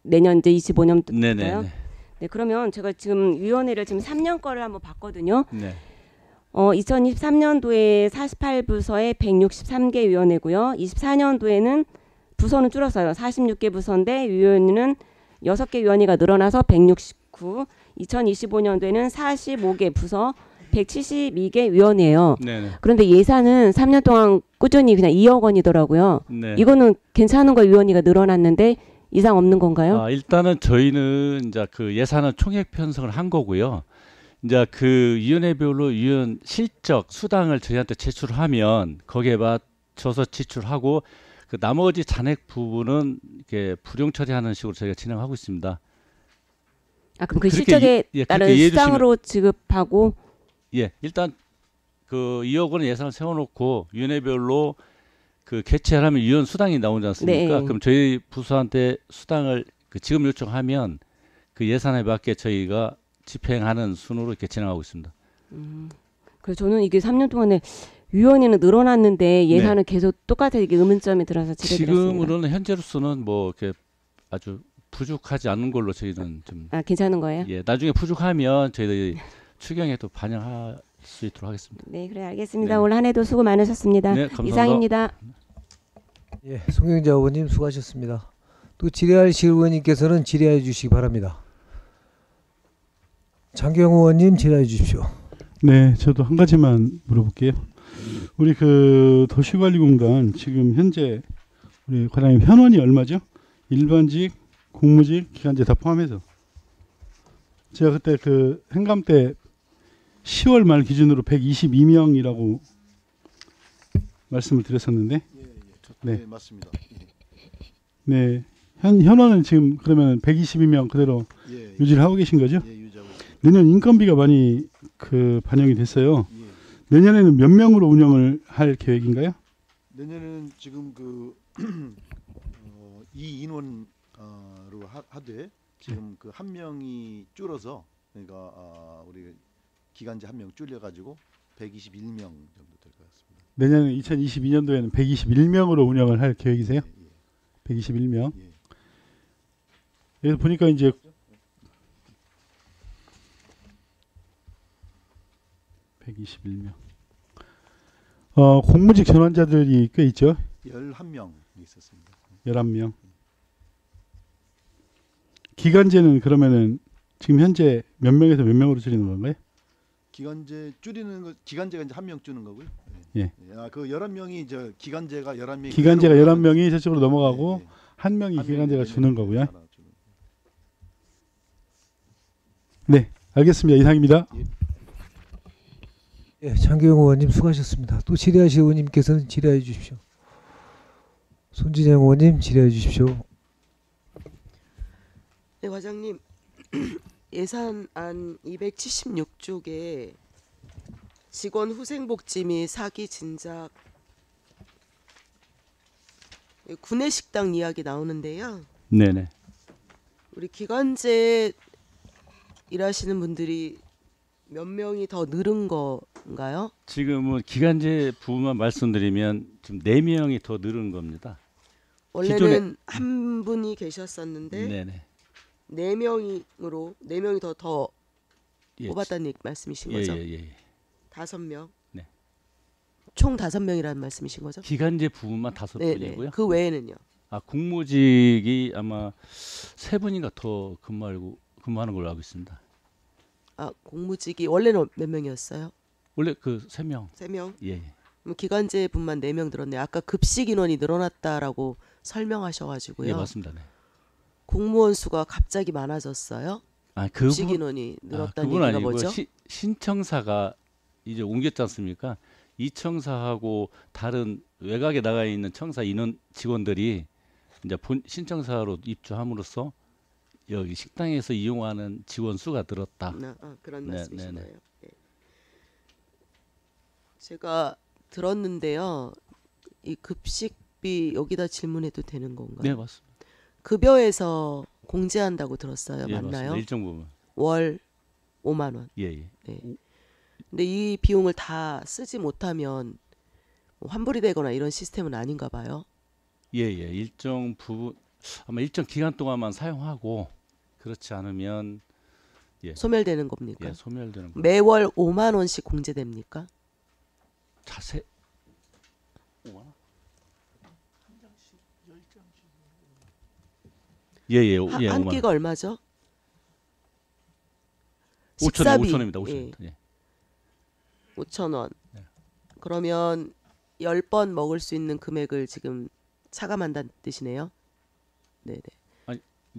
내년 이제 25년도요? 네네. 네, 그러면 제가 지금 위원회를 지금 3년 거를 한번 봤거든요. 네. 2023년도에 48부서에 163개 위원회고요. 24년도에는 부서는 줄었어요. 46개 부서인데 위원회는 6개 위원회가 늘어나서 169. 2025년도에는 45개 부서 172개 위원회예요. 네네. 그런데 예산은 3년 동안 꾸준히 그냥 2억 원이더라고요. 네. 이거는 괜찮은 거 위원회가 늘어났는데 이상 없는 건가요? 일단은 저희는 이제 그 예산은 총액 편성을 한 거고요. 이제 그 위원회별로 위원 실적 수당을 저희한테 제출하면 거기에 맞춰서 지출하고 그 나머지 잔액 부분은 이렇게 불용 처리하는 식으로 저희가 진행하고 있습니다. 그럼 그 실적에 따른 수당으로 지급하고 예, 일단 그 2억 원의 예산을 세워놓고 위원회별로 그 개최하려면 위원 수당이 나오지 않습니까? 네. 그럼 저희 부서한테 수당을 그 지급 요청하면 그 예산에 맞게 저희가 집행하는 순으로 이렇게 진행하고 있습니다. 그래서 저는 이게 3년 동안에 위원회는 늘어났는데 예산은 계속 똑같아 이게 의문점이 들어서 질의드렸습니다. 지금으로는 현재로서는 뭐 이렇게 아주 부족하지 않은 걸로 저희는 좀 아, 괜찮은 거예요? 예, 나중에 부족하면 저희들이 추경에 또 반영할 수 있도록 하겠습니다. 네, 그래 알겠습니다. 네. 올 한 해도 수고 많으셨습니다. 네, 감사합니다. 이상입니다. 예, 송영자 의원님 수고하셨습니다. 또 질의하실 의원님께서는 질의해 주시기 바랍니다. 장경호 의원님 질의해 주십시오. 네, 저도 한 가지만 물어볼게요. 우리 그 도시관리공단 지금 현재 우리 과장님 현원이 얼마죠? 일반직, 공무직, 기간제 다 포함해서. 제가 그때 그 행감 때 10월 말 기준으로 122명이라고 말씀을 드렸었는데, 네, 맞습니다. 네, 현원은 지금 그러면 122명 그대로 예, 유지를 하고 계신 거죠? 예, 유지하고 있습니다. 내년 인건비가 많이 그 반영이 됐어요. 예. 내년에는 몇 명으로 운영을 할 계획인가요? 내년에는 지금 그 이 인원으로 하되 지금 그 한 명이 줄어서 그러니까 우리 기간제 한 명 줄여가지고 121명 정도 될 것 같습니다. 내년 2022년도에는 121명으로 운영을 할 계획이세요? 예, 121명. 예. 여기서 보니까 이제 121명. 공무직 전환자들이 꽤 있죠. 11명 있었습니다. 11명. 기간제는 그러면은 지금 현재 몇 명에서 몇 명으로 줄이는 건가요? 기간제 줄이는 거 기간제가 이제 한 명 주는 거고요. 예. 아, 그 11명이 저 기간제가 11명이 기간제가 11명이 저쪽으로 넘어가고 예, 예. 한 명이 한 기간제가 명이 주는 거고요. 하나 주는. 네, 알겠습니다. 이상입니다. 예, 장경호 의원님 수고하셨습니다. 또 질의하실 의원님께서는 질의해 주십시오. 손진영 의원님 질의해 주십시오. 네, 과장님. 예산안 276쪽에 직원 후생복지 및 사기 진작 구내식당 이야기 나오는데요. 네네. 우리 기간제 일하시는 분들이 몇 명이 더 늘은 건가요? 지금은 기간제 부분만 말씀드리면 지금 4명이 더 늘은 겁니다. 원래는 한 분이 계셨었는데 네네. 4명으로 4명이 더 예, 뽑았다는 말씀이신 예, 거죠? 예, 예. 5명. 네. 총 5명이라는 말씀이신 거죠? 기간제 부분만 5분이고요. 그 외에는요? 아, 국무직이 아마 3분인가 더 근무하는 걸로 알고 있습니다. 아, 공무직이 원래는 몇 명이었어요? 원래 그 3명. 3명? 예. 그럼 기간제 분만 4명 들었네요. 아까 급식 인원이 늘어났다라고 설명하셔가지고요. 예, 맞습니다. 네. 공무원 수가 갑자기 많아졌어요? 아, 급식 인원이 늘었다는 그분 얘기가 아니고 뭐죠? 신청사가 이제 옮겼지 않습니까? 이 청사하고 다른 외곽에 나가 있는 청사 인원 직원들이 이제 신청사로 입주함으로써 여기 식당에서 이용하는 직원 수가 늘었다. 그런 네, 말씀이신 네, 네. 거예요. 네. 제가 들었는데요. 이 급식비 여기다 질문해도 되는 건가요? 네, 맞습니다. 급여에서 공제한다고 들었어요. 예, 맞나요? 맞습니다. 일정 부분. 월 5만 원. 예, 예. 네. 근데 이 비용을 다 쓰지 못하면 환불이 되거나 이런 시스템은 아닌가 봐요. 예, 예. 일정 부분 아마 일정 기간 동안만 사용하고 그렇지 않으면 소멸되는 겁니까? 예, 소멸되는 거. 매월 5만 원씩 공제됩니까? 자세 5만 원? 예, 예. 예, 한 5만 끼가 원. 얼마죠? 5,000원, 식사비. 5,000원입니다. 5,000원. 예. 예. 5,000원. 네. 그러면 10번 먹을 수 있는 금액을 지금 차감한다는 뜻이네요. 네네.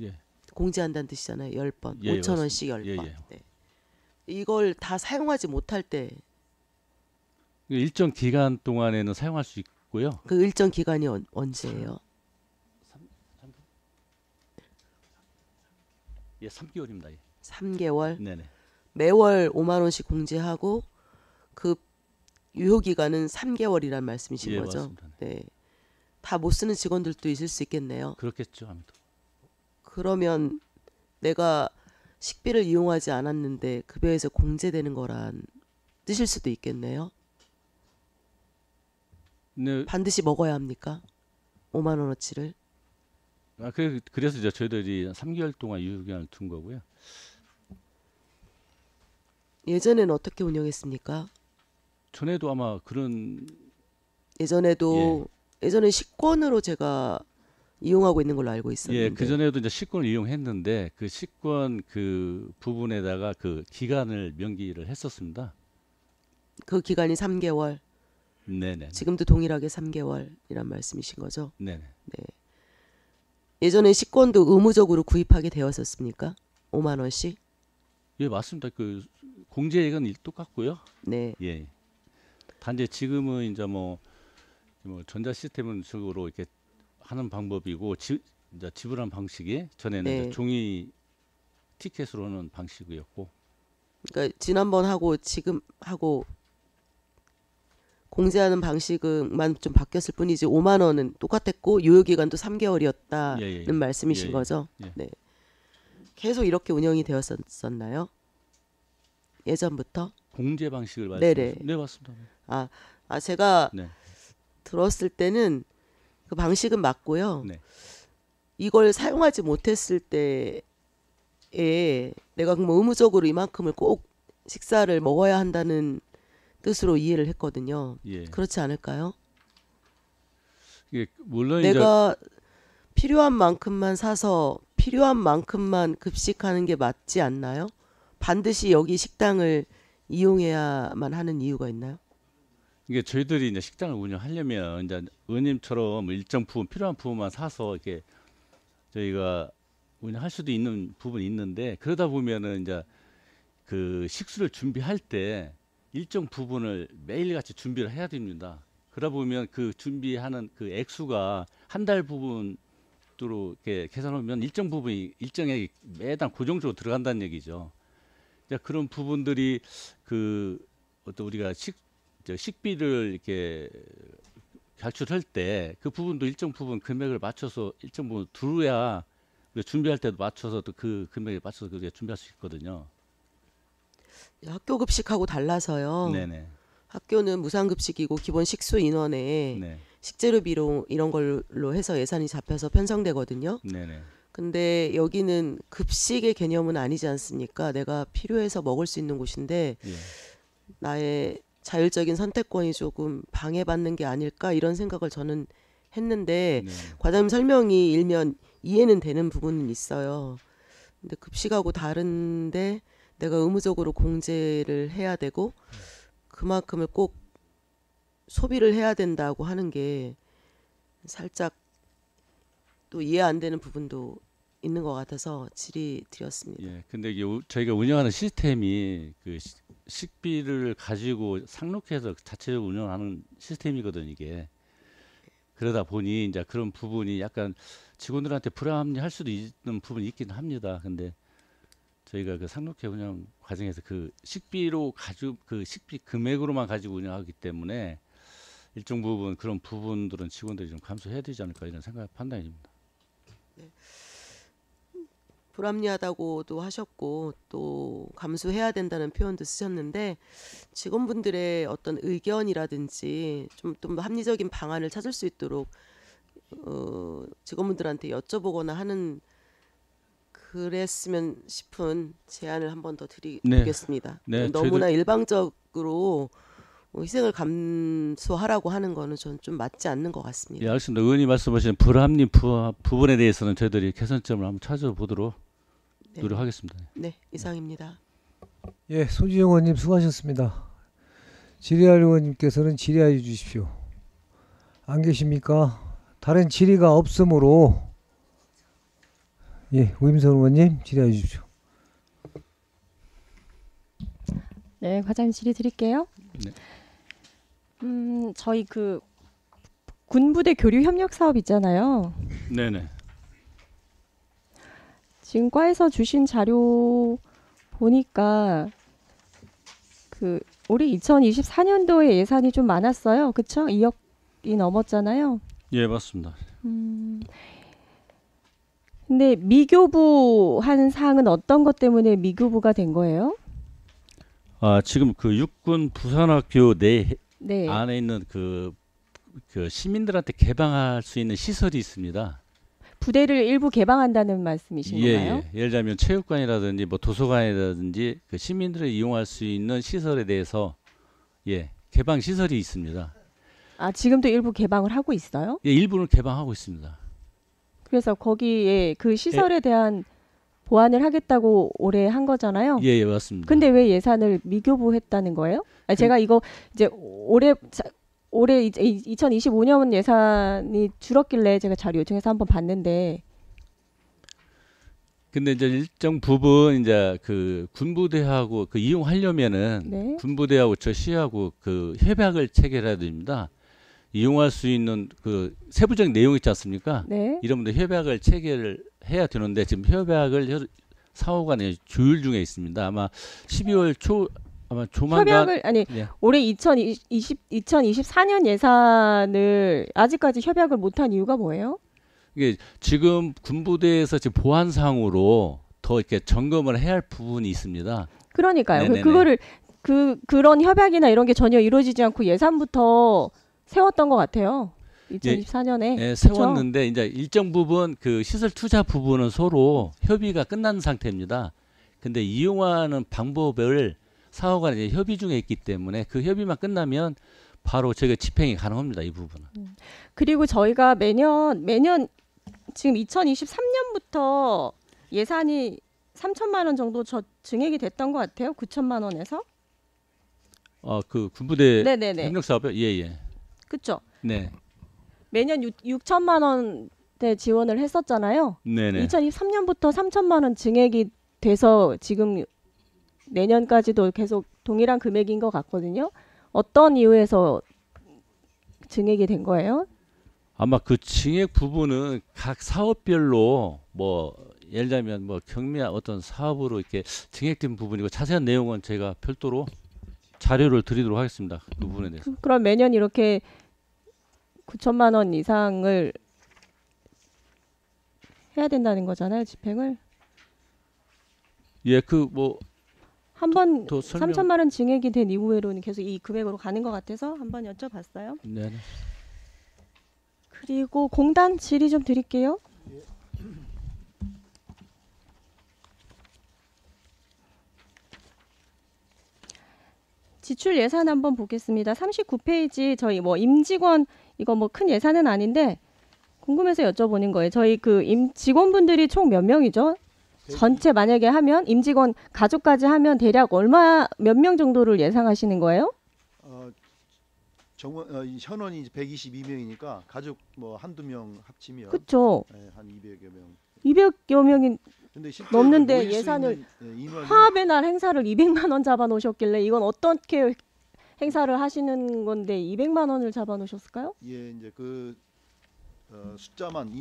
예. 공제한다는 뜻이잖아요. 10번. 예, 5,000원씩 10번. 예, 예. 네. 이걸 다 사용하지 못할 때 일정 기간 동안에는 사용할 수 있고요. 그 일정 기간이 언제예요? 예, 3개월입니다. 예. 3개월. 네네. 매월 5만 원씩 공제하고 그 유효 기간은 3개월이란 말씀이신 예, 거죠? 맞습니다. 네. 다 못 쓰는 직원들도 있을 수 있겠네요. 그렇겠죠, 아무도. 그러면 내가 식비를 이용하지 않았는데 급여에서 공제되는 거란 뜻일 수도 있겠네요. 네, 반드시 먹어야 합니까? 5만 원어치를? 그래서 이제 저희들이 3개월 동안 유효기간을 둔 거고요. 예전에는 어떻게 운영했습니까? 전에도 아마 그런 예전에도 예전에 식권으로 제가 이용하고 있는 걸로 알고 있었는데. 예, 그 전에도 이제 식권을 이용했는데 그 식권 그 부분에다가 그 기간을 명기를 했었습니다. 그 기간이 3개월. 네네. 지금도 동일하게 3개월이란 말씀이신 거죠? 네네. 네. 예전에 식권도 의무적으로 구입하게 되었었습니까? 5만 원씩? 예, 맞습니다. 그 공제액은 똑같고요. 네. 예. 단지 지금은 이제 뭐 전자 시스템은 적으로 이렇게 하는 방법이고 이제 지불하는 방식이 전에는 네. 이제 종이 티켓으로 하는 방식이었고. 그러니까 지난번 하고 지금 하고 공제하는 방식만 좀 바뀌었을 뿐이지 5만 원은 똑같았고 유효기간도 3개월이었다는 예, 예. 말씀이신 예, 예. 거죠? 예. 네. 계속 이렇게 운영이 되었었나요? 예전부터? 공제 방식을 네네. 말씀하시죠? 네, 맞습니다. 제가 네. 들었을 때는 그 방식은 맞고요. 네. 이걸 사용하지 못했을 때에 내가 그럼 의무적으로 이만큼을 꼭 식사를 먹어야 한다는 뜻으로 이해를 했거든요. 예. 그렇지 않을까요? 이게 물론 내가 필요한 만큼만 사서 필요한 만큼만 급식하는 게 맞지 않나요? 반드시 여기 식당을 이용해야만 하는 이유가 있나요? 이게 저희들이 이제 식당을 운영하려면 이제 의원님처럼 일정 부분 필요한 부분만 사서 이렇게 저희가 운영할 수도 있는 부분이 있는데 그러다 보면은 이제 그 식수를 준비할 때 일정 부분을 매일같이 준비를 해야 됩니다. 그러다 보면 그 준비하는 그 액수가 한 달 부분으로 이렇게 계산하면 일정 부분이 일정액이 매달 고정적으로 들어간다는 얘기죠. 이제 그런 부분들이 그 어떤 우리가 식비를 이렇게 결출할 때 그 부분도 일정 부분 금액을 맞춰서 일정 부분 두어야 준비할 때도 맞춰서 또 그 금액에 맞춰서 그게 준비할 수 있거든요. 학교 급식하고 달라서요. 네네. 학교는 무상급식이고 기본 식수 인원에 네. 식재료 비용 이런 걸로 해서 예산이 잡혀서 편성되거든요. 네네. 근데 여기는 급식의 개념은 아니지 않습니까? 내가 필요해서 먹을 수 있는 곳인데 예. 나의 자율적인 선택권이 조금 방해받는 게 아닐까 이런 생각을 저는 했는데 네. 과장님 설명이 일면 이해는 되는 부분은 있어요. 근데 급식하고 다른데 내가 의무적으로 공제를 해야 되고 그만큼을 꼭 소비를 해야 된다고 하는 게 살짝 또 이해 안 되는 부분도 있는 것 같아서 질의드렸습니다. 예. 근데 이게 저희가 운영하는 시스템이 그 식비를 가지고 상록해서 자체적으로 운영하는 시스템이거든요, 이게. 그러다 보니 이제 그런 부분이 약간 직원들한테 불합리할 수도 있는 부분이 있긴 합니다. 근데 저희가 그 상록회 운영 과정에서 그 식비로 가지고 그 식비 금액으로만 가지고 운영하기 때문에 일정 부분 그런 부분들은 직원들이 좀 감수해야 되지 않을까 이런 생각 판단입니다. 불합리하다고도 하셨고 또 감수해야 된다는 표현도 쓰셨는데 직원분들의 어떤 의견이라든지 좀 합리적인 방안을 찾을 수 있도록 직원분들한테 여쭤보거나 하는 그랬으면 싶은 제안을 한 번 더 드리겠습니다. 네, 너무나 일방적으로 희생을 감수하라고 하는 거는 전 좀 맞지 않는 것 같습니다. 예, 알겠습니다. 의원님 말씀하신 불합리 부분에 대해서는 저희들이 개선점을 한번 찾아보도록 네. 노력하겠습니다. 네, 이상입니다. 예, 소지영 의원님 수고하셨습니다. 질의할 의원님께서는 질의해 주십시오. 안 계십니까? 다른 질의가 없으므로 예, 우임선 의원님 질의해 주십시오. 네, 과장님 질의 드릴게요. 네. 저희 그 군부대 교류 협력 사업 있잖아요. 네네. 지금 과에서 주신 자료 보니까 그 올해 2024년도에 예산이 좀 많았어요. 그쵸? 2억이 넘었잖아요. 예, 맞습니다. 근데 미교부 한 사항은 어떤 것 때문에 미교부가 된 거예요? 지금 그 육군 부산학교 내 네. 안에 있는 그 시민들한테 개방할 수 있는 시설이 있습니다. 부대를 일부 개방한다는 말씀이신 건가요? 예. 예를 들면 체육관이라든지 뭐 도서관이라든지 그 시민들이 이용할 수 있는 시설에 대해서 개방 시설이 있습니다. 아, 지금도 일부 개방을 하고 있어요? 예, 일부는 개방하고 있습니다. 그래서 거기에 그 시설에 대한 보완을 하겠다고 올해 한 거잖아요. 예, 맞습니다. 근데 왜 예산을 미교부했다는 거예요? 아니, 제가 이거 이제 올해 2025년 예산이 줄었길래 제가 자료 요청해서 한번 봤는데. 근데 이제 일정 부분 이제 그 군부대하고 그 이용하려면은 네. 군부대하고 저 시하고 그 협약을 체결해야 됩니다. 이용할 수 있는 그 세부적인 내용 있지 않습니까? 네. 이런 분들 협약을 체결을 해야 되는데 지금 협약을 상호간에 조율 중에 있습니다. 아마 12월 초 아마 조만간 협약을 아니 올해 2024년 예산을 아직까지 협약을 못한 이유가 뭐예요? 이게 지금 군부대에서 지금 보안상으로 더 이렇게 점검을 해야 할 부분이 있습니다. 그러니까요. 네네네. 그거를 그런 협약이나 이런 게 전혀 이루어지지 않고 예산부터 세웠던 것 같아요. 2024년에. 예, 세웠는데 이제 일정 부분 그 시설 투자 부분은 서로 협의가 끝난 상태입니다. 근데 이용하는 방법을 상호간에 이제 협의 중에 있기 때문에 그 협의만 끝나면 바로 저희가 집행이 가능합니다. 이 부분은. 그리고 저희가 매년 지금 2023년부터 예산이 3천만 원 정도 증액이 됐던 것 같아요. 9천만 원에서. 그 군부대 네네네. 협력 사업이요? 예. 그렇죠. 네. 매년 6천만 원대 지원을 했었잖아요. 네네. 2023년부터 3천만 원 증액이 돼서 지금 내년까지도 계속 동일한 금액인 것 같거든요. 어떤 이유에서 증액이 된 거예요? 아마 그 증액 부분은 각 사업별로 뭐 예를 들면 뭐 경미한 어떤 사업으로 이렇게 증액된 부분이고 자세한 내용은 제가 별도로 자료를 드리도록 하겠습니다. 그 부분에 대해서. 그럼 매년 이렇게 9천만 원 이상을 해야 된다는 거잖아요, 집행을. 예, 그 뭐 한번 더 설명- 3천만 원 증액이 된 이후로는 계속 이 금액으로 가는 것 같아서 한번 여쭤봤어요. 네. 그리고 공단 질의 좀 드릴게요. 지출 예산 한번 보겠습니다. 39페이지 저희 뭐 임직원 이거 뭐 큰 예산은 아닌데 궁금해서 여쭤보는 거예요. 저희 그 직원분들이 총 몇 명이죠? 전체 만약에 하면 임직원 가족까지 하면 대략 몇 명 정도를 예상하시는 거예요? 현원이 이제 122명이니까 가족 뭐 한두 명 합치면 그렇죠. 한 200여 명. 200여 명이 근데 실제 넘는데 모일 수 예산을 있는 인원이 화합의 날 행사를 200만 원 잡아 놓으셨길래 이건 어떻게 행사를 하시는 건데 200만 원을 잡아 놓으셨을까요? 예, 이제 그 숫자만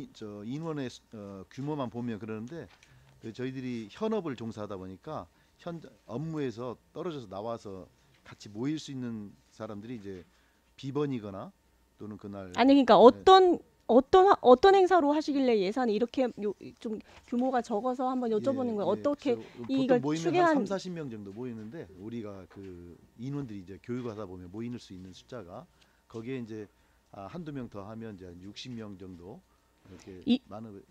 인원의 규모만 보면 그러는데 저희들이 현업을 종사하다 보니까 현 업무에서 떨어져서 나와서 같이 모일 수 있는 사람들이 이제 비번이거나 또는 그날 아니 그러니까 어떤 행사로 하시길래 예산이 이렇게 좀 규모가 적어서 한번 여쭤보는 거예요. 어떻게 이걸 추계한 30-40명 정도 모이는데 우리가 그 인원들이 이제 교육하다 보면 모일 수 있는 숫자가 거기에 이제 한두 명 더 하면 이제 60명 정도 이렇게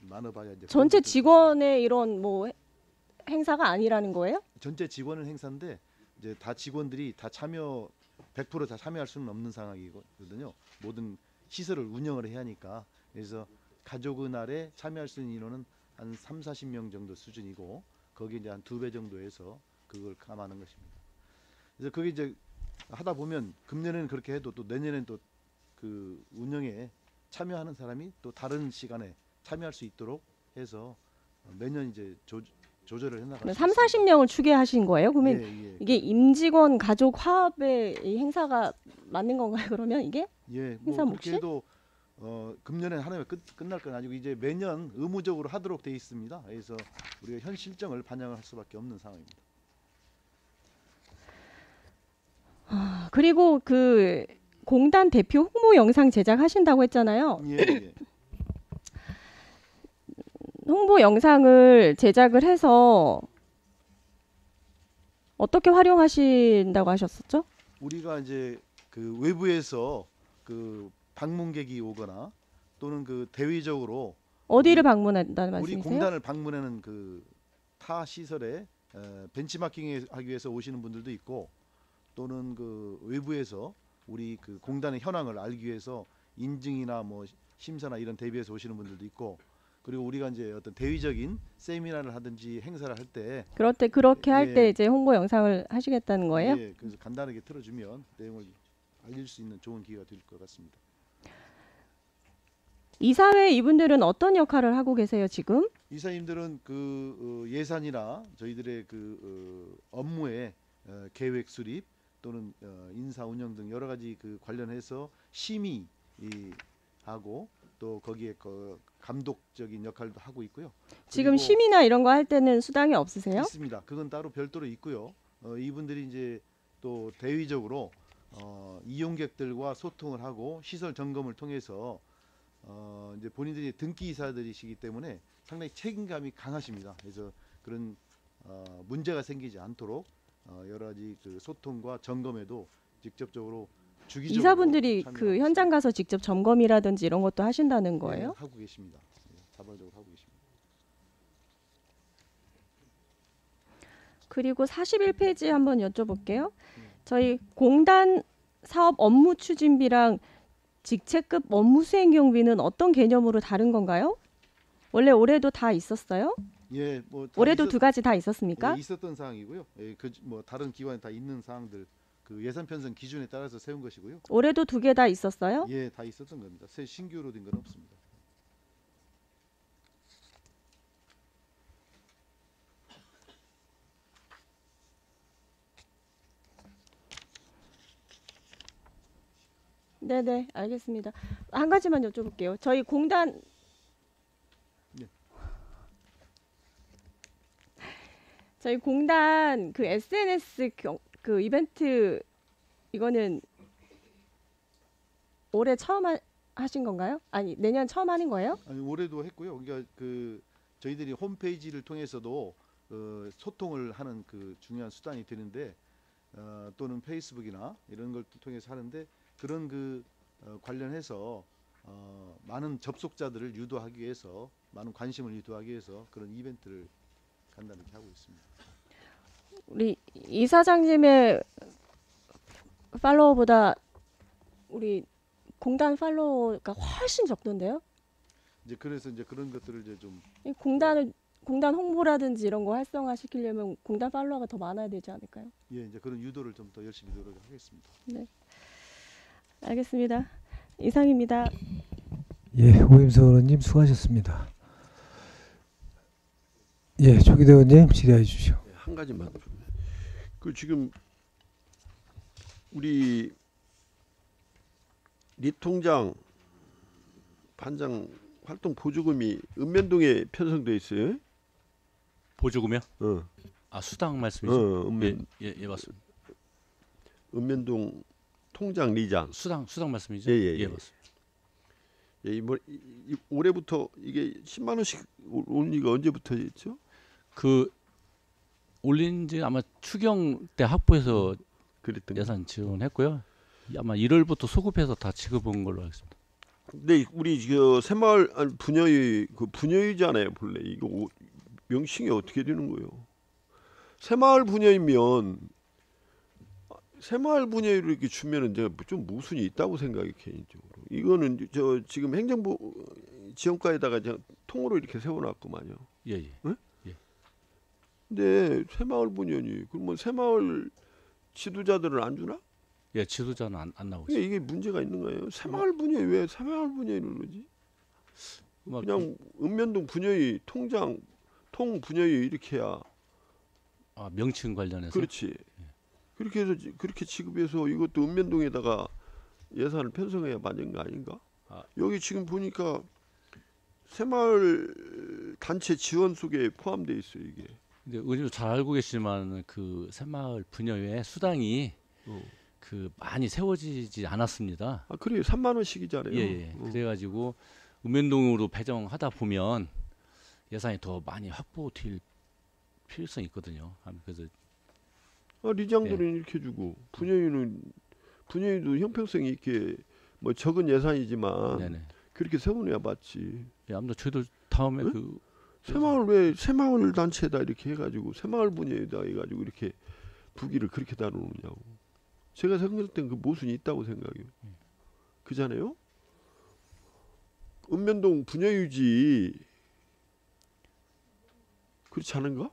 많아봐야 이제 전체 직원의 이런 뭐 행사가 아니라는 거예요? 전체 직원은 행사인데 이제 다 직원들이 다 100% 다 참여할 수는 없는 상황이거든요. 모든 시설을 운영을 해야 하니까. 그래서 가족 은날에 참여할 수 있는 인원은 한 30-40명 정도 수준이고 거기에 이제 한 2배 정도 해서 그걸 감안한 것입니다. 그래서 그게 이제 하다 보면 금년에는 그렇게 해도 또 내년에는 또 그 운영에 참여하는 사람이 또 다른 시간에 참여할 수 있도록 해서 매년 이제 조절을 해나가고 30-40명을 추계하신 거예요? 그러면 예. 이게 임직원 가족 화합의 이 행사가 맞는 건가요? 그러면 이게? 예, 행사 뭐 몫이? 그렇게도 금년에 하나에 끝날 건 아니고 이제 매년 의무적으로 하도록 돼 있습니다. 그래서 우리가 현 실정을 반영을 할 수밖에 없는 상황입니다. 그리고 그 공단 대표 홍보 영상 제작하신다고 했잖아요. 예. 홍보 영상을 제작을 해서 어떻게 활용하신다고 하셨었죠? 우리가 이제 그 외부에서 그 방문객이 오거나 또는 그 대외적으로 어디를 방문한다는 우리 말씀이세요? 공단을 방문하는 그 타 시설에 벤치마킹하기 위해서 오시는 분들도 있고 또는 그 외부에서 우리 그 공단의 현황을 알기 위해서 인증이나 뭐 심사나 이런 대비해서 오시는 분들도 있고 그리고 우리가 이제 어떤 대외적인 세미나를 하든지 행사를 할 때 그럴 때 그렇게 할 때 예. 이제 홍보 영상을 하시겠다는 거예요? 예, 그래서 간단하게 틀어주면 내용을 알릴 수 있는 좋은 기회가 될 것 같습니다. 이사회 이분들은 어떤 역할을 하고 계세요 지금? 이사님들은 그 예산이나 저희들의 업무의 계획 수립 또는 인사 운영 등 여러 가지 그 관련해서 심의하고 또 거기에 그 감독적인 역할도 하고 있고요. 지금 그리고 심의나 이런 거 할 때는 수당이 없으세요? 있습니다. 그건 따로 별도로 있고요. 이분들이 이제 또 대위적으로 이용객들과 소통을 하고 시설 점검을 통해서 이제 본인들이 등기 이사들이시기 때문에 상당히 책임감이 강하십니다. 그래서 그런 문제가 생기지 않도록 여러 가지 그 소통과 점검에도 직접적으로 주기적으로 이사분들이 참여하고 그 현장 가서 직접 점검이라든지 이런 것도 하신다는 있습니다. 거예요? 네, 하고 계십니다. 네, 자발적으로 하고 계십니다. 그리고 41페이지 한번 여쭤볼게요. 저희 공단 사업 업무 추진비랑 직책급 업무 수행 경비는 어떤 개념으로 다른 건가요? 원래 올해도 다 있었어요? 예, 뭐 올해도 두 가지 다 있었습니까? 예, 있었던 사항이고요. 예, 뭐 다른 기관에 다 있는 사항들 그 예산 편성 기준에 따라서 세운 것이고요. 올해도 두 개 다 있었어요? 예, 다 있었던 겁니다. 새 신규로 된 건 없습니다. 네네, 알겠습니다. 한 가지만 여쭤볼게요. 저희 공단 네. 저희 공단 그 SNS 그 이벤트 이거는 올해 처음 하신 건가요? 아니 내년 처음 하는 거예요? 아니 올해도 했고요. 그러니까 그 저희들이 홈페이지를 통해서도 소통을 하는 그 중요한 수단이 되는데 또는 페이스북이나 이런 걸 통해서 하는데 그런 그 관련해서 많은 접속자들을 유도하기 위해서 많은 관심을 유도하기 위해서 그런 이벤트를 간단하게 하고 있습니다. 우리 이사장님의 팔로워보다 우리 공단 팔로워가 훨씬 적던데요? 이제 그래서 이제 그런 것들을 이제 좀 이 공단 홍보라든지 이런 거 활성화 시키려면 공단 팔로워가 더 많아야 되지 않을까요? 예, 이제 그런 유도를 좀 더 열심히 노력하겠습니다. 네. 알겠습니다. 이상입니다. 예, 오임서 의원님 수고하셨습니다. 예, 조기대 의원님 질의해 주시오. 한 가지만. 그 지금 우리 리 통장 반장 활동 보조금이 읍면동에 편성돼 있어요. 보조금이요? 어. 아 수당 말씀이죠? 읍면 예 맞습니다. 읍면동 통장 리장. 수당 말씀이죠? 예. 맞습니다. 예, 올해부터 이게 10만 원씩 올리가 언제부터 했죠? 그 올린지 아마 추경 때 확보해서 그랬던 예산 지원했고요. 아마 1월부터 소급해서 다 지급한 걸로 알겠습니다. 근데 우리 그 새마을 분여의 그 분여이잖아요, 본래 이거 명칭이 어떻게 되는 거예요? 새마을 분여이면 새마을 분여를 이렇게 주면은 제가 좀 모순이 있다고 생각해 개인적으로. 이거는 저 지금 행정부 지원과에다가 그냥 통으로 이렇게 세워놨구만요. 예. 응? 근데 새마을 분여니 그러면 새마을 지도자들은 안 주나? 예, 지도자는 안 나오고 그게 있어요. 이게 문제가 있는 거예요. 새마을 분여 왜 새마을 분여를 그러지? 그냥 읍면동 분여의 통장 통 분여의 이렇게 해야. 아 명칭 관련해서. 그렇지. 그렇게 해서 그렇게 취급해서 이것도 읍면동에다가 예산을 편성해야 맞는 거 아닌가? 여기 지금 보니까 새마을 단체 지원 속에 포함되어 있어요 이게. 근데 의원님 잘 알고 계시지만 그 새마을 분여회 수당이 그 많이 세워지지 않았습니다. 아 그래요. 3만 원씩이잖아요. 예. 그래가지고 읍면동으로 배정하다 보면 예산이 더 많이 확보될 필요성이 있거든요. 그래서 리장들은 이렇게 주고 분여위도 형평성이 있게 뭐 적은 예산이지만 네네. 그렇게 세워내야 맞지. 예, 아무튼 저희도 다음에 응? 그 새마을 왜 새마을 단체에다 이렇게 해가지고 새마을 분야에다 해가지고 이렇게 부기를 그렇게 다루느냐고. 제가 생각할 땐 그 모순이 있다고 생각해요. 그잖아요. 읍면동 분야유지 그렇지 않은가?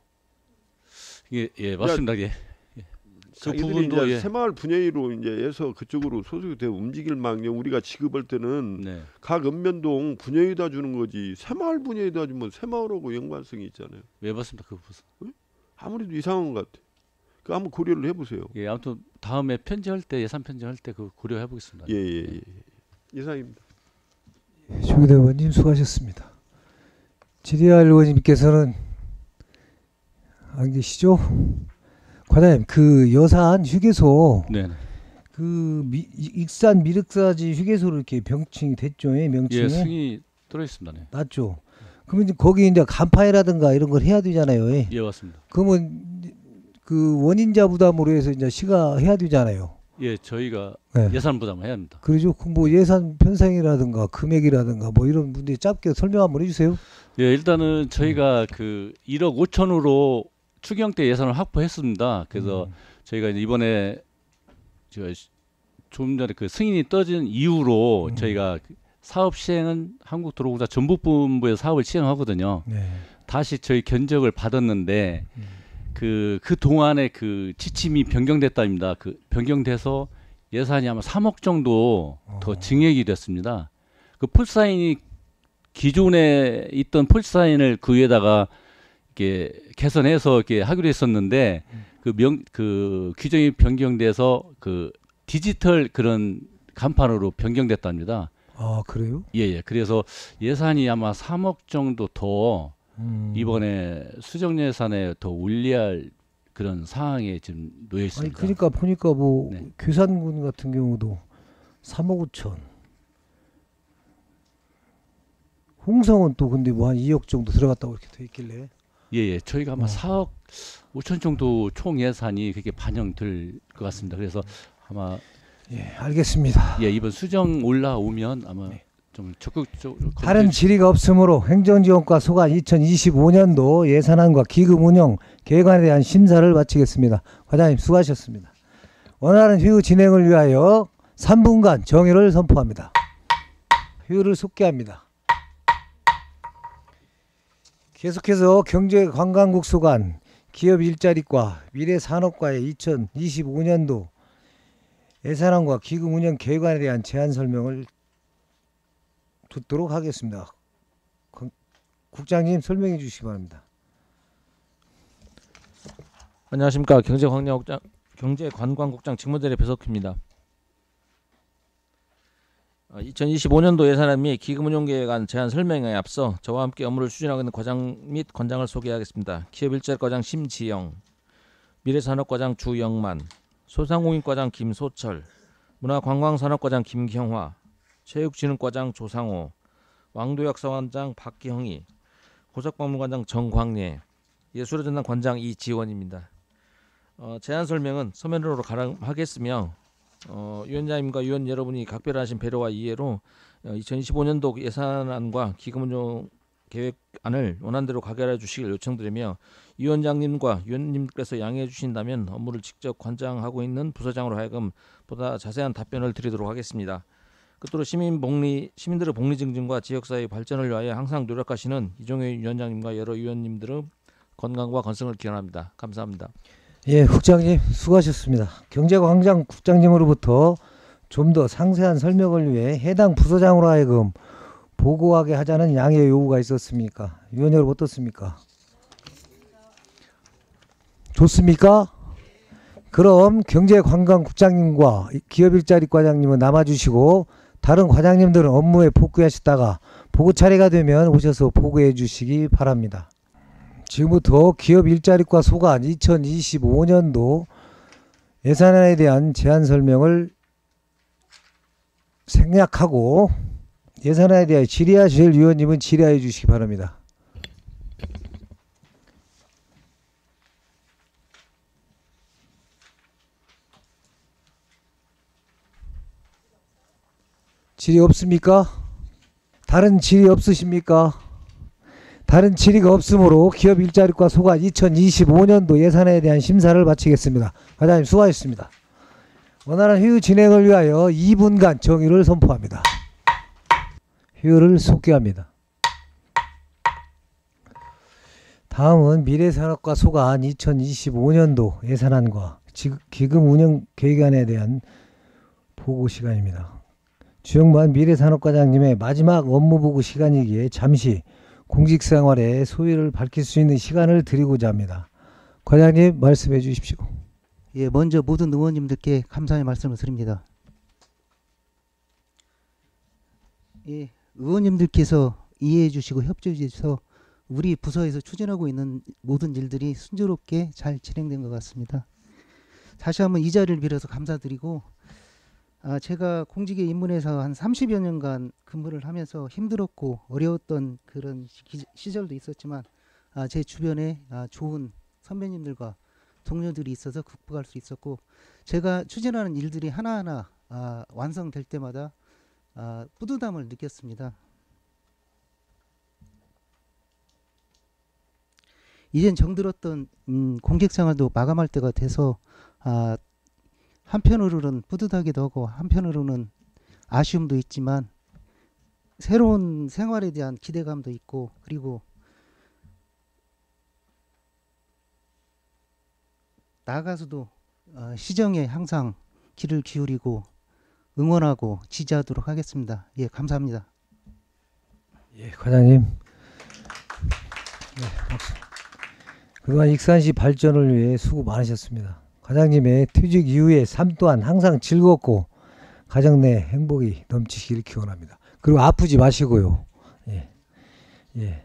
예 맞습니다. 예. 그 자기들이 부분도 이제 예. 새마을 분야로 이제 해서 그쪽으로 소속이 되어 움직일 망령 우리가 지급할 때는 네. 각 읍면동 분야에다 주는 거지 새마을 분야에다 주면 새마을하고 연관성이 있잖아요. 예 맞습니다. 그 부분. 아무래도 이상한 것 같아. 그 한번 고려를 해보세요. 예 아무튼 다음에 편지할 때 예산 편지할 때 그 고려해 보겠습니다. 예. 이상입니다. 조기대 의원님 수고하셨습니다. 지리알 의원님께서는 안 계시죠? 과장님 그 여산 휴게소 네. 그 익산 미륵사지 휴게소로 이렇게 명칭이 됐죠? 명칭이 예 승이 들어 있습니다. 네. 맞죠? 그러면 이제 거기 이제 간판이라든가 이런 걸 해야 되잖아요. 예 맞습니다. 그러면 그 원인자 부담으로 해서 이제 시가 해야 되잖아요. 예 저희가 네. 예산 부담을 해야 합니다. 그러죠. 뭐 예산 편성이라든가 금액이라든가 뭐 이런 문제 짧게 설명 한번 해주세요. 예 일단은 저희가 그 1억 5천으로 추경 때 예산을 확보했습니다. 그래서 저희가 이제 이번에 좀 전에 그 승인이 떠진 이후로 저희가 사업 시행은 한국도로공사 전북본부에서 사업을 시행하거든요. 네. 다시 저희 견적을 받았는데 그 동안에 그 지침이 변경됐답니다. 그 변경돼서 예산이 아마 3억 정도 더 증액이 됐습니다. 그 폴사인이 기존에 있던 폴사인을 그 위에다가 이렇게 개선해서 이렇게 하기로 했었는데 그 규정이 변경돼서 그 디지털 그런 간판으로 변경됐답니다. 아 그래요? 예. 그래서 예산이 아마 3억 정도 더 이번에 수정 예산에 더 올려할 그런 상황에 지금 놓여 있습니다. 아니 그러니까 보니까 뭐 네. 괴산군 같은 경우도 3억 5천. 홍성은 또 근데 뭐 한 2억 정도 들어갔다고 이렇게 돼 있길래. 예. 저희가 아마 4억 5천 정도 총 예산이 그렇게 반영될 것 같습니다. 그래서 아마 예, 알겠습니다. 예, 이번 수정 올라오면 아마 좀 적극적으로 다른 질의가 없으므로 행정지원과 소관 2025년도 예산안과 기금 운영 계획안에 대한 심사를 마치겠습니다. 과장님 수고하셨습니다. 원활한 회의 진행을 위하여 3분간 정의를 선포합니다. 회의를 속개합니다. 계속해서 경제관광국 소관 기업 일자리과 미래산업과의 2025년도 예산안과 기금 운영 계획안에 대한 제안 설명을 듣도록 하겠습니다. 국장님 설명해 주시기 바랍니다. 안녕하십니까. 경제관광국장 직무대리 배석희입니다. 2025년도 예산안 및 기금운용계획안 제안 설명에 앞서 저와 함께 업무를 추진하고 있는 과장 및 권장을 소개하겠습니다. 기업일자리과장 심지영, 미래산업과장 주영만, 소상공인과장 김소철, 문화관광산업과장 김경화, 체육진흥과장 조상호, 왕도약사관장 박기형이, 고석박물관장 정광래, 예술의 관장 이지원입니다. 제안 설명은 서면으로 가름하겠으며 위원장님과 위원 여러분이 각별하신 배려와 이해로 2025년도 예산안과 기금운용 계획안을 원안대로 가결해 주시길 요청드리며 위원장님과 위원님께서 양해해 주신다면 업무를 직접 관장하고 있는 부서장으로 하여금 보다 자세한 답변을 드리도록 하겠습니다. 끝으로 시민들의 복리 증진과 지역사회 발전을 위하여 항상 노력하시는 이종회 위원장님과 여러 위원님들의 건강과 건승을 기원합니다. 감사합니다. 예, 국장님 수고하셨습니다. 경제광장 국장님으로부터 좀 더 상세한 설명을 위해 해당 부서장으로 하여금 보고하게 하자는 양해 요구가 있었습니까? 위원 여러분 어떻습니까? 좋습니까? 그럼 경제관광국장님과 기업일자리과장님은 남아주시고 다른 과장님들은 업무에 복귀하셨다가 보고 차례가 되면 오셔서 보고해 주시기 바랍니다. 지금부터 기업일자리과 소관 2025년도 예산안에 대한 제안 설명을 생략하고 예산안에 대해 질의하실 위원님은 질의해 주시기 바랍니다. 질의 없습니까? 다른 질의 없으십니까? 다른 질의가 없으므로 기업 일자리과 소관 2025년도 예산에 대한 심사를 마치겠습니다. 과장님 수고하셨습니다. 원활한 회의 진행을 위하여 2분간 정의를 선포합니다. 회의를 속개합니다. 다음은 미래산업과 소관 2025년도 예산안과 기금 운영 계획안에 대한 보고 시간입니다. 주영만 미래산업과장님의 마지막 업무보고 시간이기에 잠시 공직생활의 소회를 밝힐 수 있는 시간을 드리고자 합니다. 과장님 말씀해 주십시오. 예, 먼저 모든 의원님들께 감사의 말씀을 드립니다. 예, 의원님들께서 이해해 주시고 협조해 주셔서 우리 부서에서 추진하고 있는 모든 일들이 순조롭게 잘 진행된 것 같습니다. 다시 한번 이 자리를 빌어서 감사드리고, 제가 공직에 입문해서 한 30여 년간 근무를 하면서 힘들었고 어려웠던 그런 시절도 있었지만 제 주변에 좋은 선배님들과 동료들이 있어서 극복할 수 있었고, 제가 추진하는 일들이 하나하나 완성될 때마다 뿌듯함을 느꼈습니다. 이젠 정들었던 공직생활도 마감할 때가 돼서 한편으로는 뿌듯하기도 하고 한편으로는 아쉬움도 있지만 새로운 생활에 대한 기대감도 있고, 그리고 나아가서도 시정에 항상 귀를 기울이고 응원하고 지지하도록 하겠습니다. 예, 감사합니다. 예, 과장님. 네, 박수. 그동안 익산시 발전을 위해 수고 많으셨습니다. 과장님의 퇴직 이후의 삶 또한 항상 즐겁고 가정 내 행복이 넘치시길 기원합니다. 그리고 아프지 마시고요. 예. 예.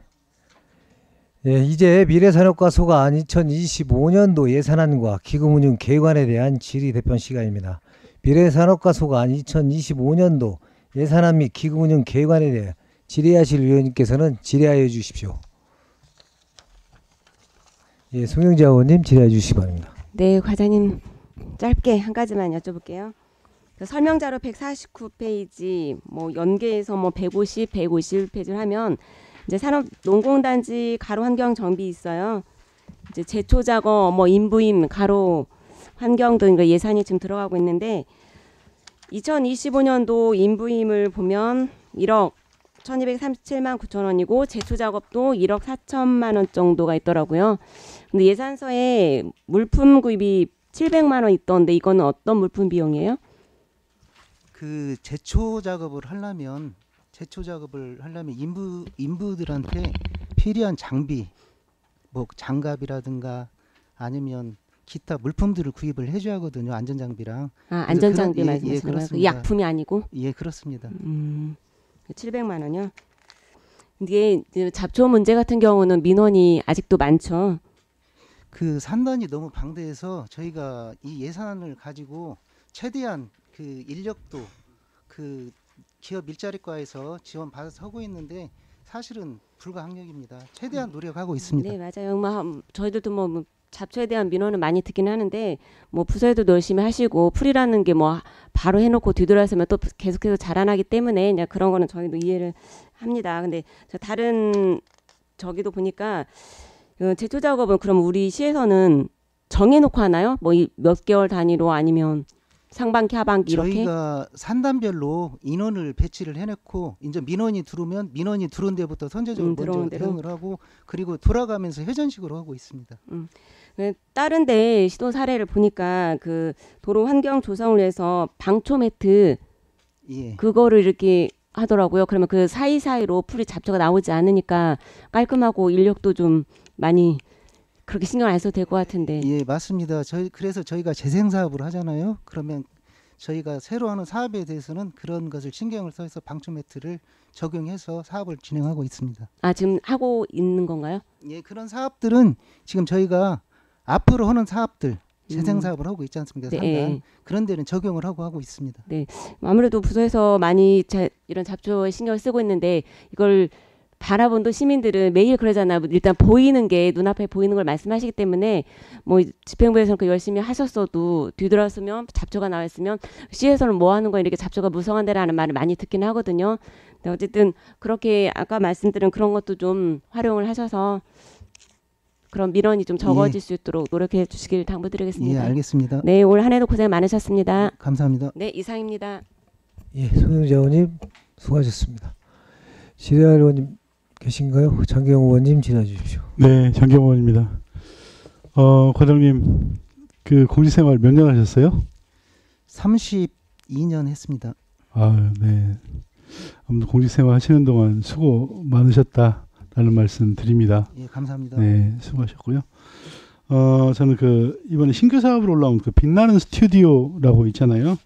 예, 이제 미래산업과 소관 2025년도 예산안과 기금운용 계획안에 대한 질의 답변 시간입니다. 미래산업과 소관 2025년도 예산안 및 기금운용 계획안에 대해 질의하실 위원님께서는 질의하여 주십시오. 예, 송영재 의원님 질의해 주시기 바랍니다. 네, 과장님 짧게 한 가지만 여쭤볼게요. 설명자료 149페이지, 뭐 연계해서 뭐 150, 151페이지를 하면 이제 산업농공단지 가로 환경 정비 있어요. 이제 제초 작업, 뭐 인부임 가로 환경 등 예산이 지금 들어가고 있는데 2025년도 인부임을 보면 1억 1237만 9천 원이고 제초 작업도 1억 4천만 원 정도가 있더라고요. 근데 예산서에 물품 구입이 700만 원 있던데 이거는 어떤 물품 비용이에요? 그 제초 작업을 하려면 인부들한테 필요한 장비, 뭐 장갑이라든가 아니면 기타 물품들을 구입을 해줘야 하거든요. 안전장비랑. 안전장비 말씀하시는 거예요? 그 약품이 아니고? 예, 그렇습니다. 700만 원이요? 이게 잡초 문제 같은 경우는 민원이 아직도 많죠. 그 산단이 너무 방대해서 저희가 이 예산을 가지고 최대한 그 인력도 그 기업 일자리과에서 지원 받아서 하고 있는데 사실은 불가항력입니다. 최대한 노력하고 있습니다. 네, 맞아요. 뭐 저희들도 뭐 잡초에 대한 민원은 많이 듣긴 하는데 뭐 부서에도 열심히 하시고 풀이라는 게 뭐 바로 해놓고 뒤돌아서면 또 계속해서 자라나기 때문에 그냥 그런 거는 저희도 이해를 합니다. 근데 저 다른 저기도 보니까 제초 작업은 그럼 우리 시에서는 정해놓고 하나요? 뭐 몇 개월 단위로 아니면 상반기 하반기 이렇게? 저희가 산단별로 인원을 배치를 해놓고 이제 민원이 들어오면 민원이 들어온 데부터 선제적으로 먼저 대응을 하고 그리고 돌아가면서 회전식으로 하고 있습니다. 다른 데 시도 사례를 보니까 그 도로 환경 조성을 위해서 방초 매트 그거를 이렇게 하더라고요. 그러면 그 사이사이로 풀이 잡초가 나오지 않으니까 깔끔하고 인력도 좀 많이 그렇게 신경 안 써도 될 것 같은데. 예, 맞습니다. 그래서 저희가 재생 사업을 하잖아요. 그러면 저희가 새로 하는 사업에 대해서는 그런 것을 신경을 써서 방초 매트를 적용해서 사업을 진행하고 있습니다. 지금 하고 있는 건가요? 예, 그런 사업들은 지금 저희가 앞으로 하는 사업들 재생 사업을 하고 있지 않습니까? 네. 그런 데는 적용을 하고 있습니다. 네, 아무래도 부서에서 많이 이런 잡초에 신경을 쓰고 있는데 이걸 바라본 시민들은 매일 그러잖아요. 일단 보이는 게 눈앞에 보이는 걸 말씀하시기 때문에 뭐 집행부에서는 그 열심히 하셨어도 뒤돌아서면 잡초가 나와 있으면 시에서는 뭐 하는 거야 이렇게 잡초가 무성한데라는 말을 많이 듣긴 하거든요. 네, 어쨌든 그렇게 아까 말씀드린 그런 것도 좀 활용을 하셔서 그런 민원이 좀 적어질 수 있도록 노력해 주시길 당부드리겠습니다. 예, 알겠습니다. 네, 올 한 해도 고생 많으셨습니다. 감사합니다. 네, 이상입니다. 예, 손영재 의원님 수고하셨습니다. 지뢰할 의원님 계신가요? 장경호 의원님 질의해 주십시오. 네, 장경호 의원입니다. 과장님 그 공직생활 몇 년 하셨어요? 32년 했습니다. 아, 네. 아무튼 공직생활 하시는 동안 수고 많으셨다라는 말씀 드립니다. 예, 감사합니다. 네, 수고하셨고요. 저는 그 이번에 신규 사업으로 올라온 그 빛나는 스튜디오라고 있잖아요.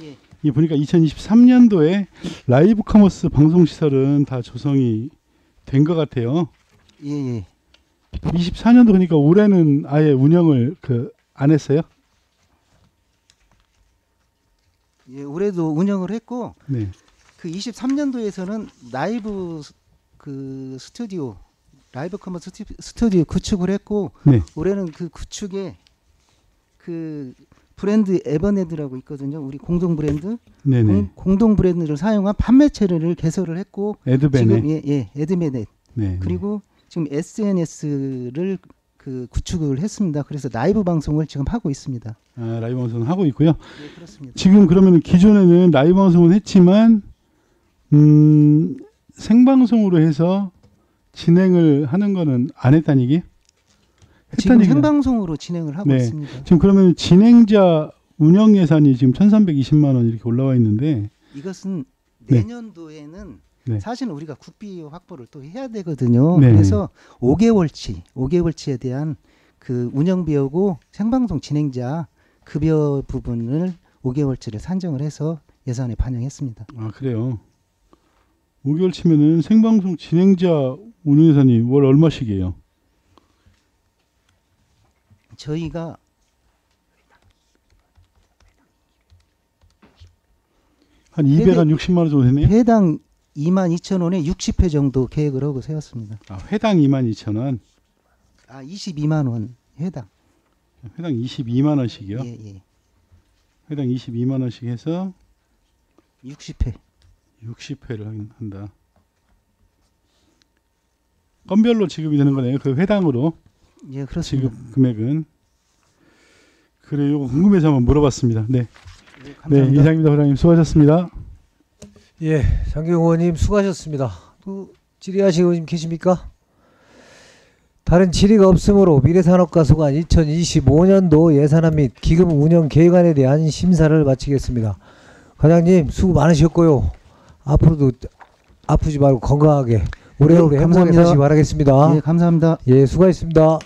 예. 이 보니까 2023년도에 라이브 커머스 방송 시설은 다 조성이 된 것 같아요. 예, 예. 24년도 그러니까 올해는 아예 운영을 안 했어요? 예, 올해도 운영을 했고 네. 그 23년도에서는 라이브 그 스튜디오 라이브 커머스 스튜디오 구축을 했고 네. 올해는 그 구축에 그 브랜드 에버네드라고 있거든요. 우리 공동 브랜드. 네네. 공동 브랜드를 사용한 판매체를 개설을 했고 에드베네. 지금 에드베네. 네. 그리고 지금 SNS를 그 구축을 했습니다. 그래서 라이브 방송을 지금 하고 있습니다. 아, 라이브 방송을 하고 있고요. 네, 그렇습니다. 지금 그러면 기존에는 라이브 방송은 했지만 생방송으로 해서 진행을 하는 거는 안 했다는 얘기예요? 지금 생방송으로 진행을 하고 네. 있습니다. 지금 그러면 진행자 운영 예산이 지금 1,320만 원 이렇게 올라와 있는데 이것은 네. 내년도에는 네. 사실은 우리가 국비 확보를 또 해야 되거든요. 네. 그래서 5개월치에 대한 그 운영비하고 생방송 진행자 급여 부분을 5개월치를 산정을 해서 예산에 반영했습니다. 아, 그래요. 5개월 치면은 생방송 진행자 운영 예산이 월 얼마씩이에요? 저희가 한 260만 원 정도 되네요. 회당 22,000원에 60회 정도 계획을 하고 세웠습니다. 아, 회당 22,000원. 아, 22만 원 회당. 회당 22만 원씩이요. 예, 예. 회당 22만 원씩 해서 60회. 60회를 한다. 건별로 지급이 되는 거네요. 그 회당으로. 예, 그렇습니다. 지급 금액은. 그래요. 이거 궁금해서 한번 물어봤습니다. 네. 네, 감사합니다. 네, 이상입니다. 회장님 수고하셨습니다. 예, 장경호 의원님 수고하셨습니다. 또 질의하실 의원님 계십니까? 다른 질의가 없으므로 미래산업과수관 2025년도 예산안 및 기금 운영 계획안에 대한 심사를 마치겠습니다. 과장님 수고 많으셨고요. 앞으로도 아프지 말고 건강하게 오래오래 네, 행복하게 사시기 바라겠습니다. 예, 감사합니다. 예, 수고하셨습니다.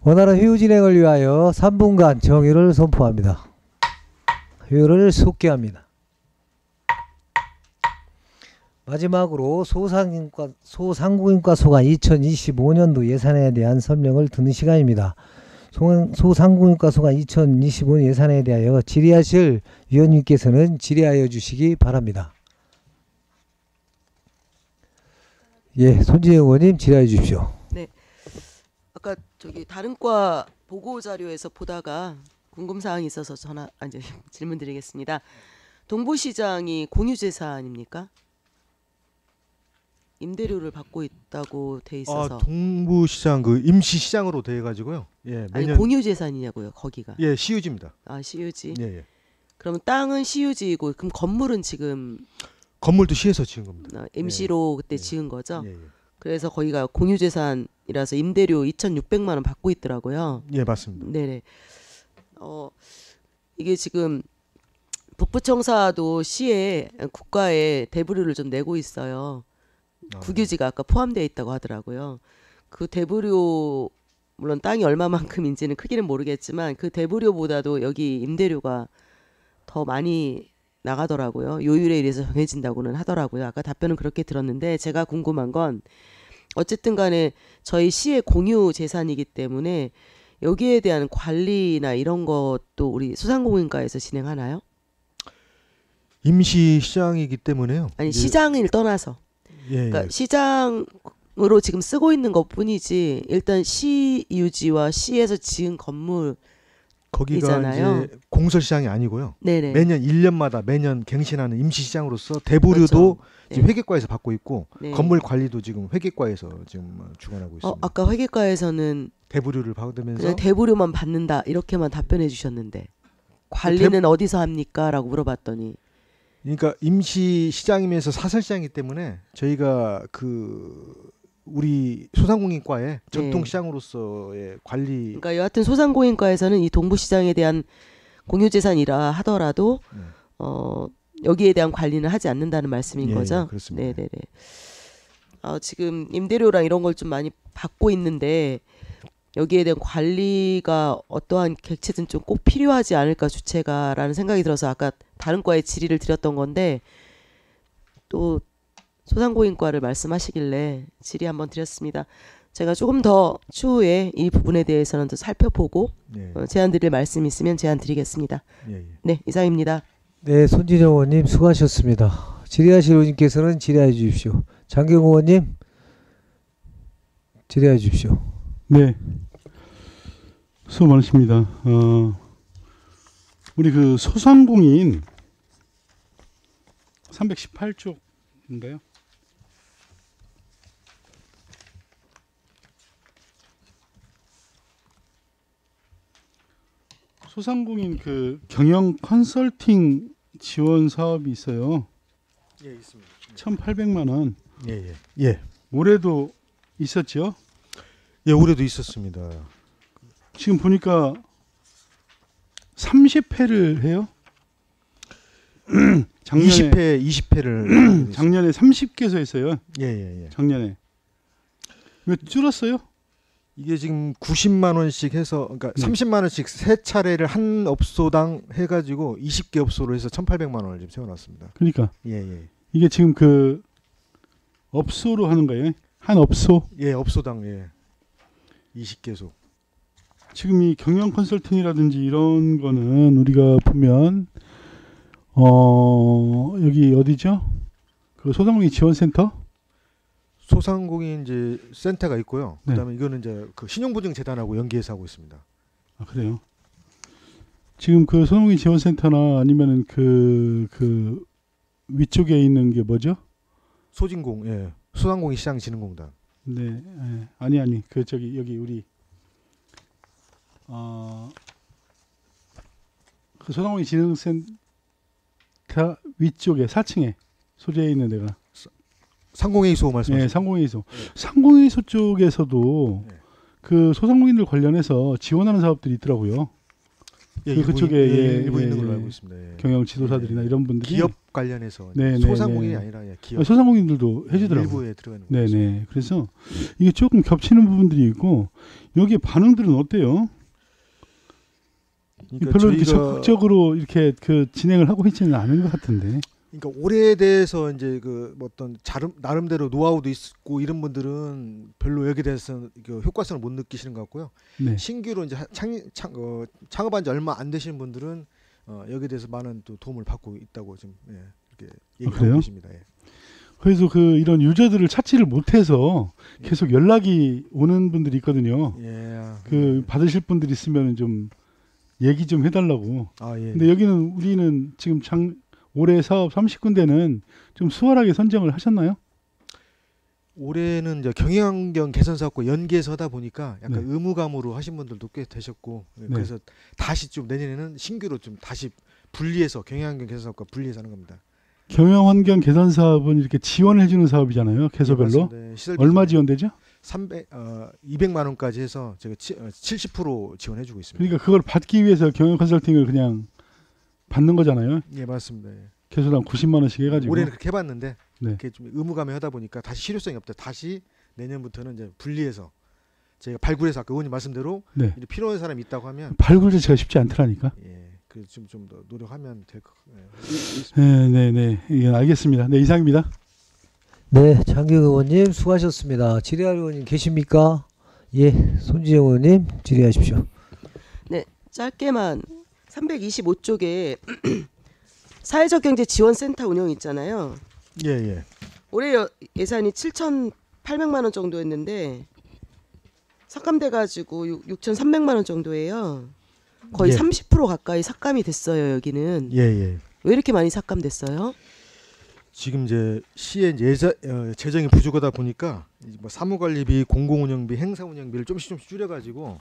원활한 회의 진행을 위하여 3분간 정의를 선포합니다. 회의를 속개합니다. 마지막으로 소상공인과 소관 2025년도 예산에 대한 설명을 듣는 시간입니다. 소상공인과 소관 2025년 예산에 대하여 질의하실 위원님께서는 질의하여 주시기 바랍니다. 예, 손진영 의원님 질의해 주십시오. 네, 아까 저기 다른 과 보고 자료에서 보다가 궁금 사항이 있어서 이제 질문드리겠습니다. 동부시장이 공유재산입니까? 임대료를 받고 있다고 돼 있어서. 아, 동부시장 그 임시시장으로 돼 가지고요. 예, 매년 아니 공유재산이냐고요, 거기가. 예, 시유지입니다. 아, 시유지. 예, 예. 그러면 땅은 시유지이고 그럼 건물은 지금 건물도 시에서 지은 겁니다. 임시로 그때 지은 거죠. 그래서 거기가 공유재산이라서 임대료 2,600만 원 받고 있더라고요. 예, 맞습니다. 네네. 이게 지금 북부청사도 시에 국가에 대부료를 좀 내고 있어요. 국유지가 아까 포함되어 있다고 하더라고요. 그 대부료 물론 땅이 얼마만큼인지는 크기는 모르겠지만 그 대부료보다도 여기 임대료가 더 많이 나가더라고요. 요율에 의해서 정해진다고는 하더라고요. 아까 답변은 그렇게 들었는데 제가 궁금한 건 어쨌든 간에 저희 시의 공유 재산이기 때문에 여기에 대한 관리나 이런 것도 우리 소상공인과에서 진행하나요? 임시시장이기 때문에요. 아니 시장을 떠나서 그러니까 시장으로 지금 쓰고 있는 것뿐이지 일단 시 유지와 시에서 지은 건물 거기가 이잖아요. 이제 공설 시장이 아니고요. 네네. 매년 1년마다 매년 갱신하는 임시 시장으로서 대부류도 그렇죠. 지금 회계과에서 받고 있고 네. 건물 관리도 지금 회계과에서 지금 주관하고 있습니다. 아까 회계과에서는 대부류를 받으면서 그냥 대부료만 받는다 이렇게만 답변해 주셨는데 관리는 어디서 합니까?라고 물어봤더니 그러니까 임시 시장이면서 사설 시장이기 때문에 저희가 그 우리 소상공인과의 전통 시장으로서의 관리 그러니까 여하튼 소상공인과에서는 이 동부시장에 대한 공유재산이라 하더라도 여기에 대한 관리는 하지 않는다는 말씀인 거죠. 그렇습니다. 네네네. 지금 임대료랑 이런 걸 좀 많이 받고 있는데 여기에 대한 관리가 어떠한 객체든 좀 꼭 필요하지 않을까 주체가라는 생각이 들어서 아까 다른 과에 질의를 드렸던 건데 또 소상공인과를 말씀하시길래 질의 한번 드렸습니다. 제가 조금 더 추후에 이 부분에 대해서는 더 살펴보고 제안 드릴 말씀 있으면 제안 드리겠습니다. 네, 이상입니다. 네, 손진영 의원님 수고하셨습니다. 질의하실 의원님께서는 질의해 주십시오. 장경 의원님 질의해 주십시오. 네, 수고 많으십니다. 우리 그 소상공인 318쪽인가요? 소상공인 그 경영 컨설팅 지원 사업이 있어요. 예, 있습니다. 1,800만 원. 예. 올해도 있었죠? 예, 올해도 있었습니다. 지금 보니까 30회를 해요. 작년에 20회를 작년에 30개소 했어요. 예. 작년에. 왜 줄었어요? 이게 지금 90만 원씩 해서 그러니까 30만 원씩 세 차례를 한 업소당 해가지고 20개 업소로 해서 1,800만 원을 지금 세워놨습니다. 그러니까 예. 이게 지금 그 업소로 하는 거예요? 한 업소? 예, 업소당 20개소. 지금 이 경영 컨설팅이라든지 이런 거는 우리가 보면 여기 어디죠? 그 소상공인 지원센터? 소상공인 이제 센터가 있고요. 그다음에 이거는 이제 그 신용보증재단하고 연계해서 하고 있습니다. 아, 그래요. 지금 그 소상공인 지원센터나 아니면은 그 위쪽에 있는 게 뭐죠? 소진공, 소상공인 시장진흥공단. 네, 아니 그 저기 여기 우리 그 소상공인 진흥센터 위쪽에 4층에 소재에 있는 데가 상공회의소 말씀하시죠? 네, 상공회의소. 상공회의소 쪽에서도 그 소상공인들 관련해서 지원하는 사업들이 있더라고요. 그쪽에 일부 있는 걸로 알고 있습니다. 경영 지도사들이나 이런 분들이 기업 관련해서 네, 소상공인이 아니라 기업 소상공인들도 해주더라고요. 일부에 들어가는 거죠. 네네. 그래서 이게 조금 겹치는 부분들이 있고 여기에 반응들은 어때요? 그러니까 별로 이렇게 적극적으로 이렇게 그 진행을 하고 있지는 않은 것 같은데. 그러니까 올해에 대해서 이제 그 어떤 나름대로 노하우도 있고 이런 분들은 별로 여기에 대해서 효과성을 못 느끼시는 것 같고요. 신규로 이제 창업한 지 얼마 안 되시는 분들은 여기에 대해서 많은 또 도움을 받고 있다고 지금 이렇게 얘기하고 계십니다. 그래서 그 이런 유저들을 찾지를 못해서 계속 연락이 오는 분들이 있거든요. 그 받으실 분들 있으면 좀 얘기 좀 해달라고. 근데 여기는 우리는 지금 올해 사업 30군데는 좀 수월하게 선정을 하셨나요? 올해는 이제 경영환경 개선 사업과 연계해서 하다 보니까 약간 의무감으로 하신 분들도 꽤 되셨고 그래서 다시 좀 내년에는 신규로 좀 다시 분리해서 경영환경 개선 사업과 분리해서 하는 겁니다. 경영환경 개선 사업은 이렇게 지원해 주는 사업이잖아요. 개소별로. 얼마 지원되죠? 200만 원까지 해서 제가 70% 지원해 주고 있습니다. 그러니까 그걸 받기 위해서 경영 컨설팅을 그냥 받는 거잖아요. 예, 맞습니다. 개소당 90만 원씩 해가지고. 올해는 그렇게 해봤는데 그게 좀 의무감에 하다 보니까 다시 실효성이 없다. 다시 내년부터는 이제 분리해서 제가 발굴해서 아까 의원님 말씀대로 필요한 사람이 있다고 하면 발굴 자체가 쉽지 않더라니까. 그래서 좀 더 노력하면 될 것 같아요. 네, 예, 알겠습니다. 네, 이상입니다. 네, 장경 의원님 수고하셨습니다. 질의할 의원님 계십니까? 예, 손진영 의원님 질의하십시오. 네, 짧게만 325쪽에 사회적 경제 지원센터 운영 있잖아요. 예. 올해 예산이 7,800만 원 정도였는데 삭감돼 가지고 6,300만 원 정도예요. 거의 예. 30% 가까이 삭감이 됐어요. 여기는. 예. 왜 이렇게 많이 삭감됐어요? 지금 이제 시의 재정이 부족하다 보니까 뭐 사무관리비, 공공운영비, 행사운영비를 조금씩 줄여가지고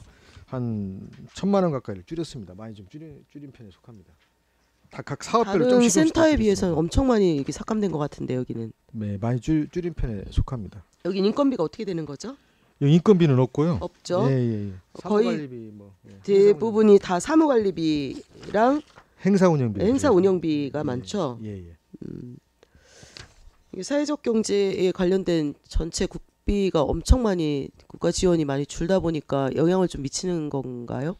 한 1,000만 원 가까이를 줄였습니다. 많이 좀 줄인 편에 속합니다. 다 각 사업별로 다른 조금씩 센터에 비해서는 엄청 많이 이렇게 삭감된 것 같은데 여기는. 네, 많이 줄인 편에 속합니다. 여기 인건비가 어떻게 되는 거죠? 여기 인건비는 없고요. 없죠. 예. 거의 사무관리비 뭐 대부분이 다 사무관리비랑 행사운영비가 많죠. 예. 이게 사회적 경제에 관련된 전체 국비가 엄청 많이 국가 지원이 많이 줄다 보니까 영향을 좀 미치는 건가요?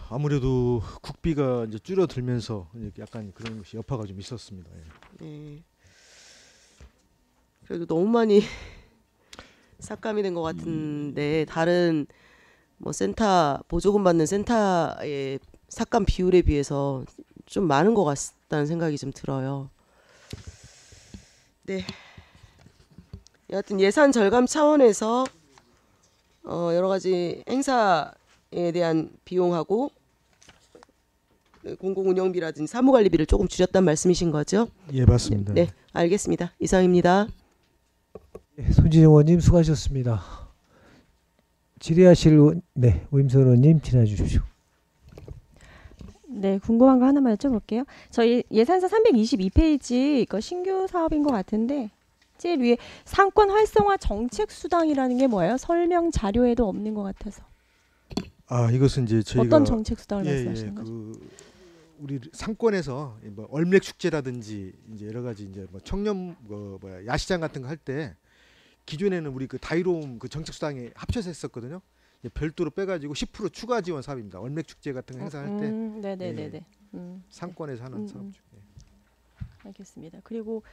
아무래도 국비가 이제 줄어들면서 약간 그런 것이 여파가 좀 있었습니다. 예. 네. 그래도 너무 많이 삭감이 된 것 같은데 다른 뭐 센터 보조금 받는 센터의 삭감 비율에 비해서 좀 많은 것 같다는 생각이 좀 들어요. 네. 여하튼 예산 절감 차원에서 여러 가지 행사에 대한 비용하고 공공운영비라든지 사무관리비를 조금 줄였단 말씀이신 거죠? 예, 맞습니다. 네, 알겠습니다. 이상입니다. 손진영 의원님 수고하셨습니다. 질의하실 오임선 의원님 질의해 주십시오. 네, 궁금한 거 하나만 여쭤볼게요. 저희 예산서 322페이지 이거 신규 사업인 것 같은데 제일 위에 상권 활성화 정책 수당이라는 게 뭐예요? 설명 자료에도 없는 것 같아서. 이것은 이제 저희가 어떤 정책 수당을 말씀하시는 거죠? 우리 상권에서 뭐 얼맥 축제라든지 이제 여러 가지 이제 뭐 청년 야시장 같은 거 할 때 기존에는 우리 그 다이로움 그 정책 수당에 합쳐서 했었거든요. 별도로 빼가지고 10% 추가 지원 사업입니다. 얼맥 축제 같은 거 행사할 때 네네네네. 상권에서 하는 사업 중에. 알겠습니다. 그리고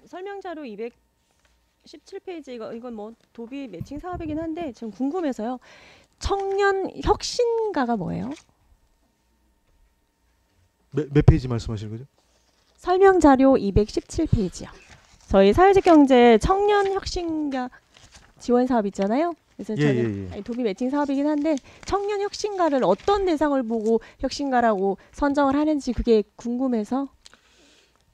설명 자료 217페이지 이건 뭐 도비 매칭 사업이긴 한데 지금 궁금해서요. 청년 혁신가가 뭐예요? 몇 페이지 말씀하시는 거죠? 설명 자료 217페이지요. 저희 사회적 경제 청년 혁신가 지원 사업 있잖아요. 그래서 저는 도비 매칭 사업이긴 한데 청년 혁신가를 어떤 대상을 보고 혁신가라고 선정을 하는지 그게 궁금해서.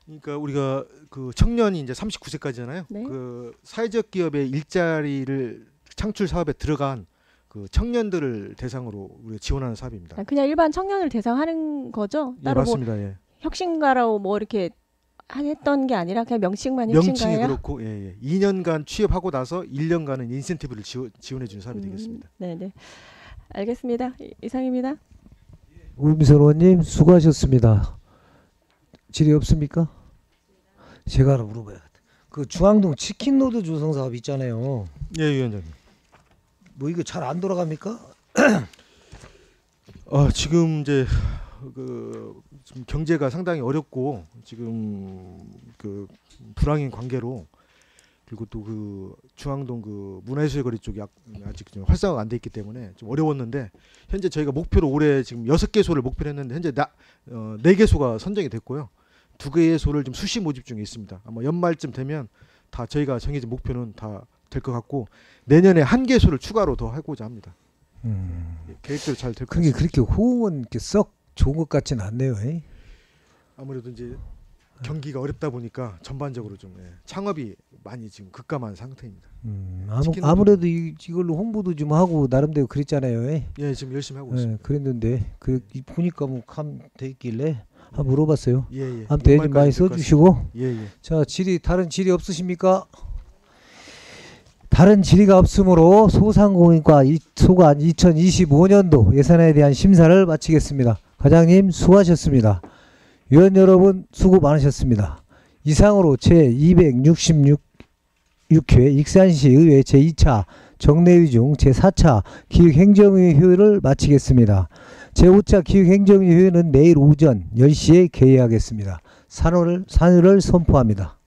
그러니까 우리가 그 청년이 이제 39세까지잖아요. 네. 그 사회적 기업의 일자리를 창출 사업에 들어간 그 청년들을 대상으로 우리가 지원하는 사업입니다. 그냥 일반 청년을 대상하는 거죠? 예, 따로 맞습니다. 뭐 예. 혁신가라고 뭐 이렇게 했던 게 아니라 그냥 명칭만 혁신가예요? 명칭이 그렇고 2년간 취업하고 나서 1년간은 인센티브를 지원해 주는 사업이 되겠습니다. 네네. 알겠습니다. 이상입니다. 오임선 의원님 수고하셨습니다. 질의 없습니까? 제가 하나 물어봐야겠다. 그 중앙동 치킨로드 조성 사업 있잖아요. 예, 위원장님. 뭐 이거 잘 안 돌아갑니까? 지금 이제 지금 경제가 상당히 어렵고 지금 그 불황인 관계로 그리고 또 그 중앙동 그 문화예술 거리 쪽이 아직 좀 활성화가 안 돼 있기 때문에 좀 어려웠는데 현재 저희가 목표로 올해 지금 6개소를 목표로 했는데 현재 4개소가 선정이 됐고요. 2개소를 좀 수시 모집 중에 있습니다. 아마 연말쯤 되면 다 저희가 정해진 목표는 다 될 것 같고 내년에 1개소를 추가로 더 하고자 합니다. 계획대로 잘 될 것 같습니다. 그게 그렇게 호응은 이렇게 썩 좋은 것 같지는 않네요. 아무래도 이제 경기가 어렵다 보니까 전반적으로 좀 창업이 많이 지금 급감한 상태입니다. 아무래도 이걸로 홍보도 좀 하고 나름대로 그랬잖아요. 예, 지금 열심히 하고 있습니다. 그랬는데 보니까 뭐 돼 있길래 한번 물어봤어요. 예. 아무튼 좀 많이 써주시고. 예. 자, 다른 질의 없으십니까? 다른 질의가 없으므로 소상공인과 소관 2025년도 예산에 대한 심사를 마치겠습니다. 과장님 수고하셨습니다. 위원 여러분 수고 많으셨습니다. 이상으로 제266회 익산시의회 제2차 정례위 중 제4차 기획행정위회를 마치겠습니다. 제5차 기획행정위회는 내일 오전 10시에 개회하겠습니다. 산후를 선포합니다.